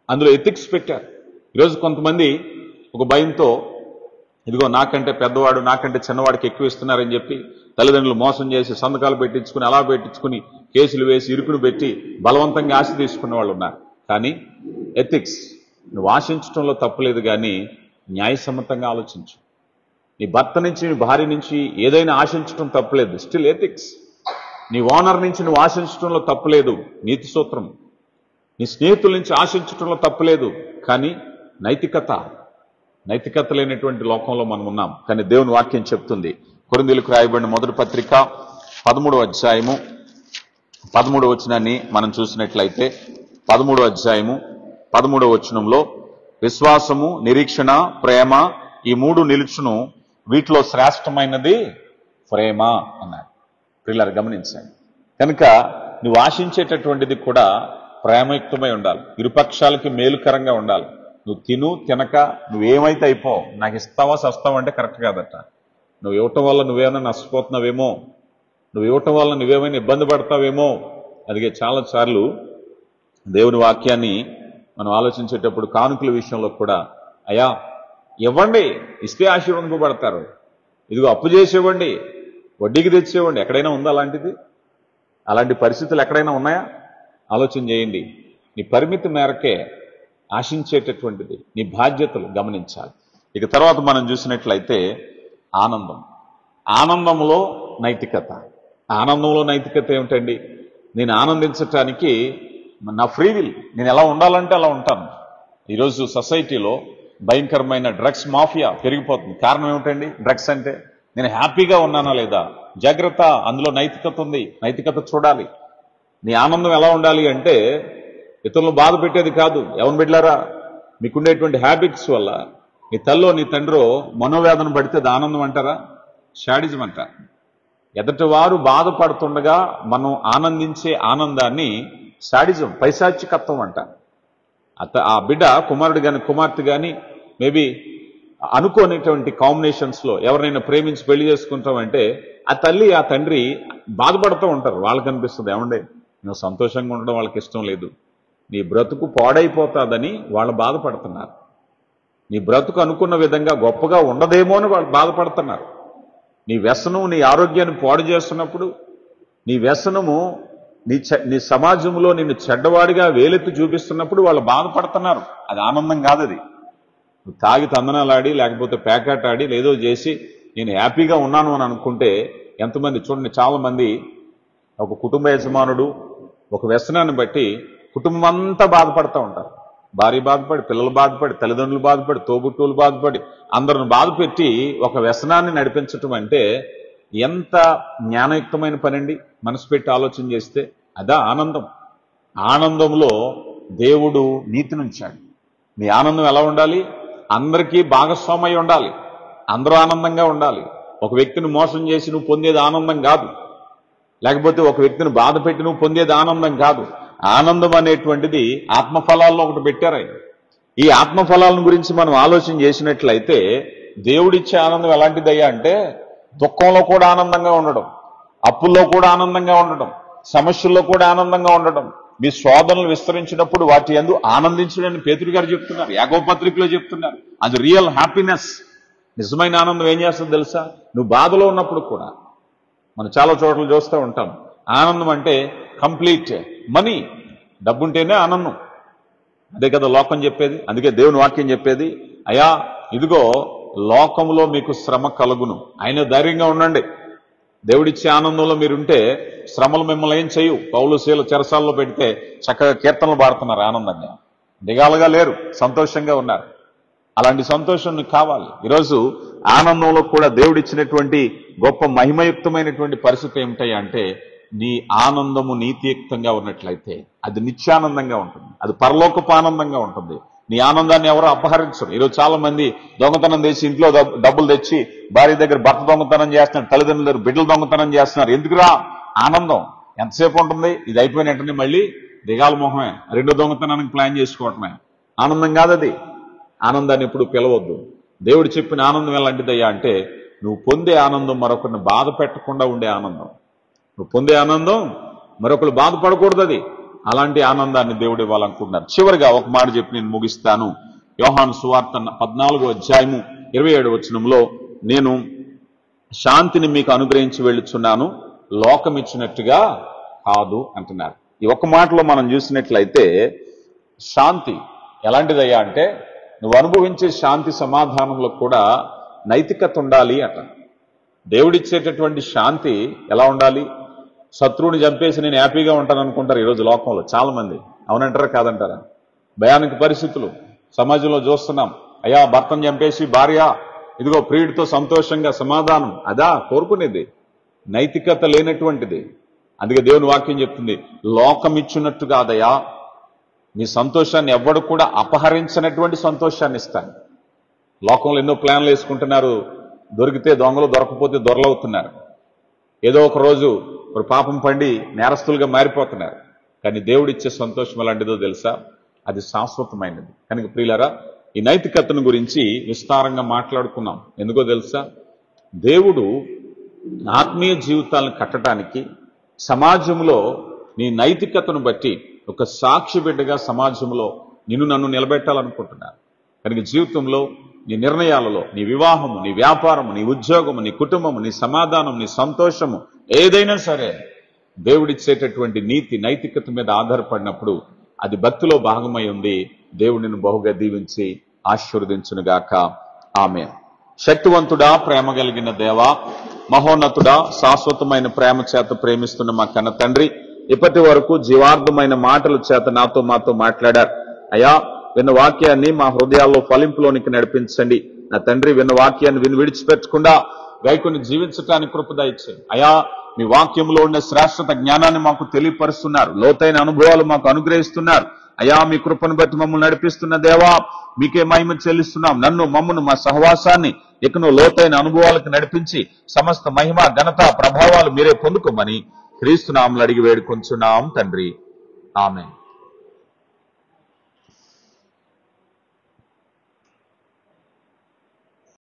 అందులో ఎథిక్స్ పెట్టారు. ఈరోజు కొంతమంది ఒక భయంతో, ఇదిగో నాకంటే పెద్దవాడు, నాకంటే చిన్నవాడికి ఎక్కువ ఇస్తున్నారని చెప్పి తల్లిదండ్రులు మోసం చేసి సంతకాలు పెట్టించుకుని, అలా పెట్టించుకుని, కేసులు వేసి, ఇరుకును పెట్టి బలవంతంగా ఆశ తీసుకున్న వాళ్ళు ఉన్నారు. కానీ ఎథిక్స్, నువ్వు ఆశించడంలో తప్పులేదు, కానీ న్యాయసమ్మతంగా ఆలోచించు. నీ భర్త నుంచి, నీ భార్య నుంచి ఏదైనా ఆశించడం తప్పులేదు, స్టిల్ ఎథిక్స్. నీ ఓనర్ నుంచి నువ్వు ఆశించడంలో తప్పులేదు, నీతి సూత్రం. నీ స్నేహితుల నుంచి ఆశించడంలో తప్పులేదు, కానీ నైతికత లేనటువంటి లోకంలో మనం ఉన్నాం. కానీ దేవుని వాక్యం చెప్తుంది, కొరింథీయులకు రాయబడిన మొదటి పత్రిక 13వ అధ్యాయము 13వ వచనాన్ని మనం చూసినట్లయితే, 13వ అధ్యాయము 13వ వచనంలో, విశ్వాసము, నిరీక్షణ, ప్రేమ ఈ మూడు నిలుచును, వీటిలో శ్రేష్టమైనది ప్రేమ అన్నాడు. పిల్లలు గమనించండి. కనుక నువ్వు ఆశించేటటువంటిది కూడా ప్రేమయుక్తమై ఉండాలి, ఇరుపక్షాలకి మేలుకరంగా ఉండాలి. నువ్వు తిను తినక నువ్వేమైతే అయిపో, నాకు ఇస్తావా సస్తావా అంటే కరెక్ట్ కాదట. నువ్వు ఇవ్వటం వల్ల నువ్వేమైనా నష్టపోతున్నావేమో, నువ్వు ఇవ్వటం వల్ల నువ్వేమైనా ఇబ్బంది పడతావేమో. అందుకే చాలాసార్లు దేవుని వాక్యాన్ని మనం ఆలోచించేటప్పుడు కానుకల విషయంలో కూడా, అయ్యా ఇవ్వండి, ఇస్తే ఆశీర్వదింపబడతారు, ఇదిగో అప్పు చేసేవ్వండి, వడ్డీకి తెచ్చేవ్వండి. ఎక్కడైనా ఉందా అలాంటిది? అలాంటి పరిస్థితులు ఎక్కడైనా ఉన్నాయా? ఆలోచన చేయండి. నీ పరిమితి మేరకే ఆశించేటటువంటిది, నీ బాధ్యతలు గమనించాలి. ఇక తర్వాత మనం చూసినట్లయితే ఆనందం. ఆనందంలో నైతికత. ఆనందంలో నైతికత ఏమిటండి? నేను ఆనందించటానికి నా ఫ్రీ విల్, నేను ఎలా ఉండాలంటే అలా ఉంటాను. ఈరోజు సొసైటీలో భయంకరమైన డ్రగ్స్ మాఫియా పెరిగిపోతుంది. కారణం ఏమిటండి? డ్రగ్స్ అంటే నేను హ్యాపీగా ఉన్నానా లేదా? జాగ్రత్త, అందులో నైతికత ఉంది, నైతికత చూడాలి. నీ ఆనందం ఎలా ఉండాలి అంటే ఇతరులను బాధ పెట్టేది కాదు. ఎవరిని పెట్టారా? మీకుండేటువంటి హ్యాబిట్స్ వల్ల నీ తల్లో నీ తండ్రో మనోవేదన పడితే అది ఆనందం అంటారా? షాడిజం అంటారు. ఎదటి వారు బాధపడుతుండగా మనం ఆనందించే ఆనందాన్ని షాడిజం, పైశాచికత్వం అంటారు. ఆ బిడ్డ కుమారుడు కానీ కుమార్తె కానీ మేబీ అనుకోనేటువంటి కాంబినేషన్స్ లో ఎవరినైనా ప్రేమించి పెళ్లి చేసుకుంటామంటే ఆ తల్లి ఆ తండ్రి బాధపడుతూ ఉంటారు. వాళ్ళకి అనిపిస్తుంది, ఏమండే నువ్వు సంతోషంగా ఉండడం వాళ్ళకి ఇష్టం లేదు, నీ బ్రతుకు పాడైపోతాదని వాళ్ళు బాధపడుతున్నారు. నీ బ్రతుకు అనుకున్న విధంగా గొప్పగా ఉండదేమో అని వాళ్ళు బాధపడుతున్నారు. నీ వ్యసనం నీ ఆరోగ్యాన్ని పాడు చేస్తున్నప్పుడు, నీ వ్యసనము నీ సమాజంలో నిన్ను చెడ్డవాడిగా వేలెత్తి చూపిస్తున్నప్పుడు వాళ్ళు బాధపడుతున్నారు. అది ఆనందం కాదది. నువ్వు తాగి తందనాలాడి లేకపోతే పేకాట ఆడి లేదో చేసి నేను హ్యాపీగా ఉన్నాను అని అనుకుంటే ఎంతమంది చూడండి, చాలా మంది ఒక కుటుంబ యజమానుడు ఒక వ్యసనాన్ని బట్టి కుటుంబం అంతా బాధపడుతూ ఉంటారు. భార్య బాధపడి, పిల్లలు బాధపడి, తల్లిదండ్రులు బాధపడి, తోబుట్టువులు బాధపడి, అందరిని బాధపెట్టి ఒక వ్యసనాన్ని నడిపించటం అంటే ఎంత జ్ఞానయుక్తమైన పనండి. మనసు పెట్టి ఆలోచన చేస్తే అదా ఆనందం. ఆనందంలో దేవుడు నీతినుంచాడు. నీ ఆనందం ఎలా ఉండాలి? అందరికీ భాగస్వామై ఉండాలి, అందరూ ఆనందంగా ఉండాలి. ఒక వ్యక్తిని మోసం చేసి నువ్వు పొందేది ఆనందం కాదు, లేకపోతే ఒక వ్యక్తిని బాధ పెట్టి నువ్వు పొందేది ఆనందం కాదు. ఆనందం అనేటువంటిది ఆత్మఫలాల్లో ఒకటి పెట్టారు ఆయన. ఈ ఆత్మఫలాలను గురించి మనం ఆలోచన చేసినట్లయితే దేవుడిచ్చే ఆనందం ఎలాంటిదయ్యా అంటే దుఃఖంలో కూడా ఆనందంగా ఉండడం, అప్పుల్లో కూడా ఆనందంగా ఉండడం, సమస్యల్లో కూడా ఆనందంగా ఉండడం. మీ శోధనలు విస్తరించినప్పుడు వాటి యందు ఆనందించడని పేతురు గారు చెప్తున్నారు, యాకోబు పత్రికలో చెప్తున్నారు. అది రియల్ హ్యాపీనెస్. నిజమైన ఆనందం ఏం చేస్తుందో తెలుసా? నువ్వు బాధలో ఉన్నప్పుడు కూడా. మనం చాలా చోట్ల చూస్తూ ఉంటాం, ఆనందం అంటే కంప్లీట్ మనీ, డబ్బుంటేనే ఆనందం. అదే కదా లోకం చెప్పేది. అందుకే దేవుని వాక్యం చెప్పేది, అయ్యా ఇదిగో లోకంలో మీకు శ్రమ కలుగును, అయినా ధైర్యంగా ఉండండి. దేవుడిచ్చే ఆనందంలో మీరుంటే శ్రమలు మిమ్మల్ని ఏం చేయు. పౌలు శీల చెరసాల్లో పెడితే చక్కగా కీర్తనలు పాడుతున్నారు, ఆనందంగా దిగాలుగా లేరు, సంతోషంగా ఉన్నారు. అలాంటి సంతోషం నీకు కావాలి. ఈరోజు ఆనందంలో కూడా దేవుడిచ్చినటువంటి గొప్ప మహిమయుక్తమైనటువంటి పరిస్థితి ఏమిటాయి అంటే నీ ఆనందము నీతియుక్తంగా ఉన్నట్లయితే అది నిత్యానందంగా ఉంటుంది, అది పరలోకపు ఆనందంగా ఉంటుంది. నీ ఆనందాన్ని ఎవరు అపహరించరు. ఈరోజు చాలా మంది దొంగతనం చేసి ఇంట్లో డబ్బులు తెచ్చి భార్య దగ్గర భర్త దొంగతనం చేస్తున్నారు, తల్లిదండ్రుల దగ్గర బిడ్డలు దొంగతనం చేస్తున్నారు. ఎందుకురా? ఆనందం ఎంతసేపు ఉంటుంది? ఇది అయిపోయిన వెంటనే మళ్ళీ దిగాల మొహమే, రెండో దొంగతనానికి ప్లాన్ చేసుకోవటమే. ఆనందం కాదది. ఆనందాన్ని ఎప్పుడు పిలవద్దు. దేవుడు చెప్పిన ఆనందం ఎలాంటిదయ్యా అంటే నువ్వు పొందే ఆనందం మరొకరిని బాధ పెట్టకుండా ఉండే ఆనందం. నువ్వు పొందే ఆనందం మరొకరు బాధపడకూడదు. అది అలాంటి ఆనందాన్ని దేవుడు ఇవ్వాలనుకుంటున్నారు. చివరిగా ఒక మాట చెప్పి నేను ముగిస్తాను. యోహాను సువార్త 14:27 నేను శాంతిని మీకు అనుగ్రహించి వెళ్ళుచున్నాను, లోకం ఇచ్చినట్టుగా కాదు అంటున్నారు. ఈ ఒక్క మాటలో మనం చూసినట్లయితే శాంతి ఎలాంటిదయ్యా అంటే నువ్వు అనుభవించే శాంతి సమాధానంలో కూడా నైతికత ఉండాలి అంట. దేవుడిచ్చేటటువంటి శాంతి ఎలా ఉండాలి? శత్రువుని చంపేసి నేను హ్యాపీగా ఉంటాను అనుకుంటారు ఈరోజు లోకంలో చాలా మంది. అవునంటారా కాదంటారా? భయానక పరిస్థితులు సమాజంలో చూస్తున్నాం. అయ్యా భర్తను చంపేసి భార్య ఇదిగో ప్రియుడితో సంతోషంగా సమాధానం, అదా కోరుకునేది? నైతికత లేనటువంటిది. అందుకే దేవుని వాక్యం చెప్తుంది, లోకం ఇచ్చినట్టు కాదయ్యా, నీ సంతోషాన్ని ఎవ్వడు కూడా అపహరించినటువంటి సంతోషాన్ని ఇస్తాను. లోకంలో ఎన్నో ప్లాన్లు వేసుకుంటున్నారు, దొరికితే దొంగలు, దొరకపోతే దొరలవుతున్నారు. ఏదో ఒక రోజు ఒక పాపం పండి నేరస్తులుగా మారిపోతున్నారు. కానీ దేవుడిచ్చే సంతోషం ఎలాంటిదో తెలుసా? అది శాశ్వతమైనది. కనుక ప్రియులారా, ఈ నైతికతను గురించి విస్తారంగా మాట్లాడుకున్నాం. ఎందుకో తెలుసా? దేవుడు ఆత్మీయ జీవితాలను కట్టడానికి సమాజంలో నీ నైతికతను బట్టి ఒక సాక్షి బిడ్డగా సమాజంలో నన్ను నిలబెట్టాలనుకుంటున్నారు. కనుక జీవితంలో నీ నిర్ణయాలలో, నీ వివాహము, నీ వ్యాపారము, నీ ఉద్యోగము, నీ కుటుంబము, నీ సమాధానం, నీ సంతోషము ఏదైనా సరే దేవుడిచ్చేటటువంటి నైతికత మీద ఆధారపడినప్పుడు అది భక్తిలో భాగమై ఉంది. దేవుడిని బహుగా దీవించి ఆశీర్వదించునుగాక. ఆమేన్. శక్తివంతుడా, ప్రేమ కలిగిన దేవా, మహోన్నతుడా, శాశ్వతమైన ప్రేమ చేత ప్రేమిస్తున్న మా కన్న తండ్రి, ఇప్పటి వరకు జీవార్థమైన మాటల చేత మాతో మాట్లాడారు. అయ్యా, విన్న వాక్యాన్ని మా హృదయాల్లో ఫలింపులోనికి నడిపించండి. నా తండ్రి, విన్న వాక్యాన్ని విడిచిపెట్టకుండా గైకొని జీవించటానికి కృప దయచేయండి. అయ్యా, మీ వాక్యంలో ఉన్న శ్రేష్ఠత జ్ఞానాన్ని మాకు తెలియపరుస్తున్నారు, లోతైన అనుభవాలు మాకు అనుగ్రహిస్తున్నారు. అయ్యా, మీ కృపను బట్టి మమ్మల్ని నడిపిస్తున్న దేవా, మీకే మహిమ చెల్లిస్తున్నాం. మమ్మను మా సహవాసాన్ని ఇకను లోతైన అనుభవాలకు నడిపించి సమస్త మహిమ, ఘనత, ప్రభావాలు మీరే పొందుకోమని క్రీస్తు నామములో అడిగి వేడుకొంచున్నాం తండ్రి. ఆమేన్.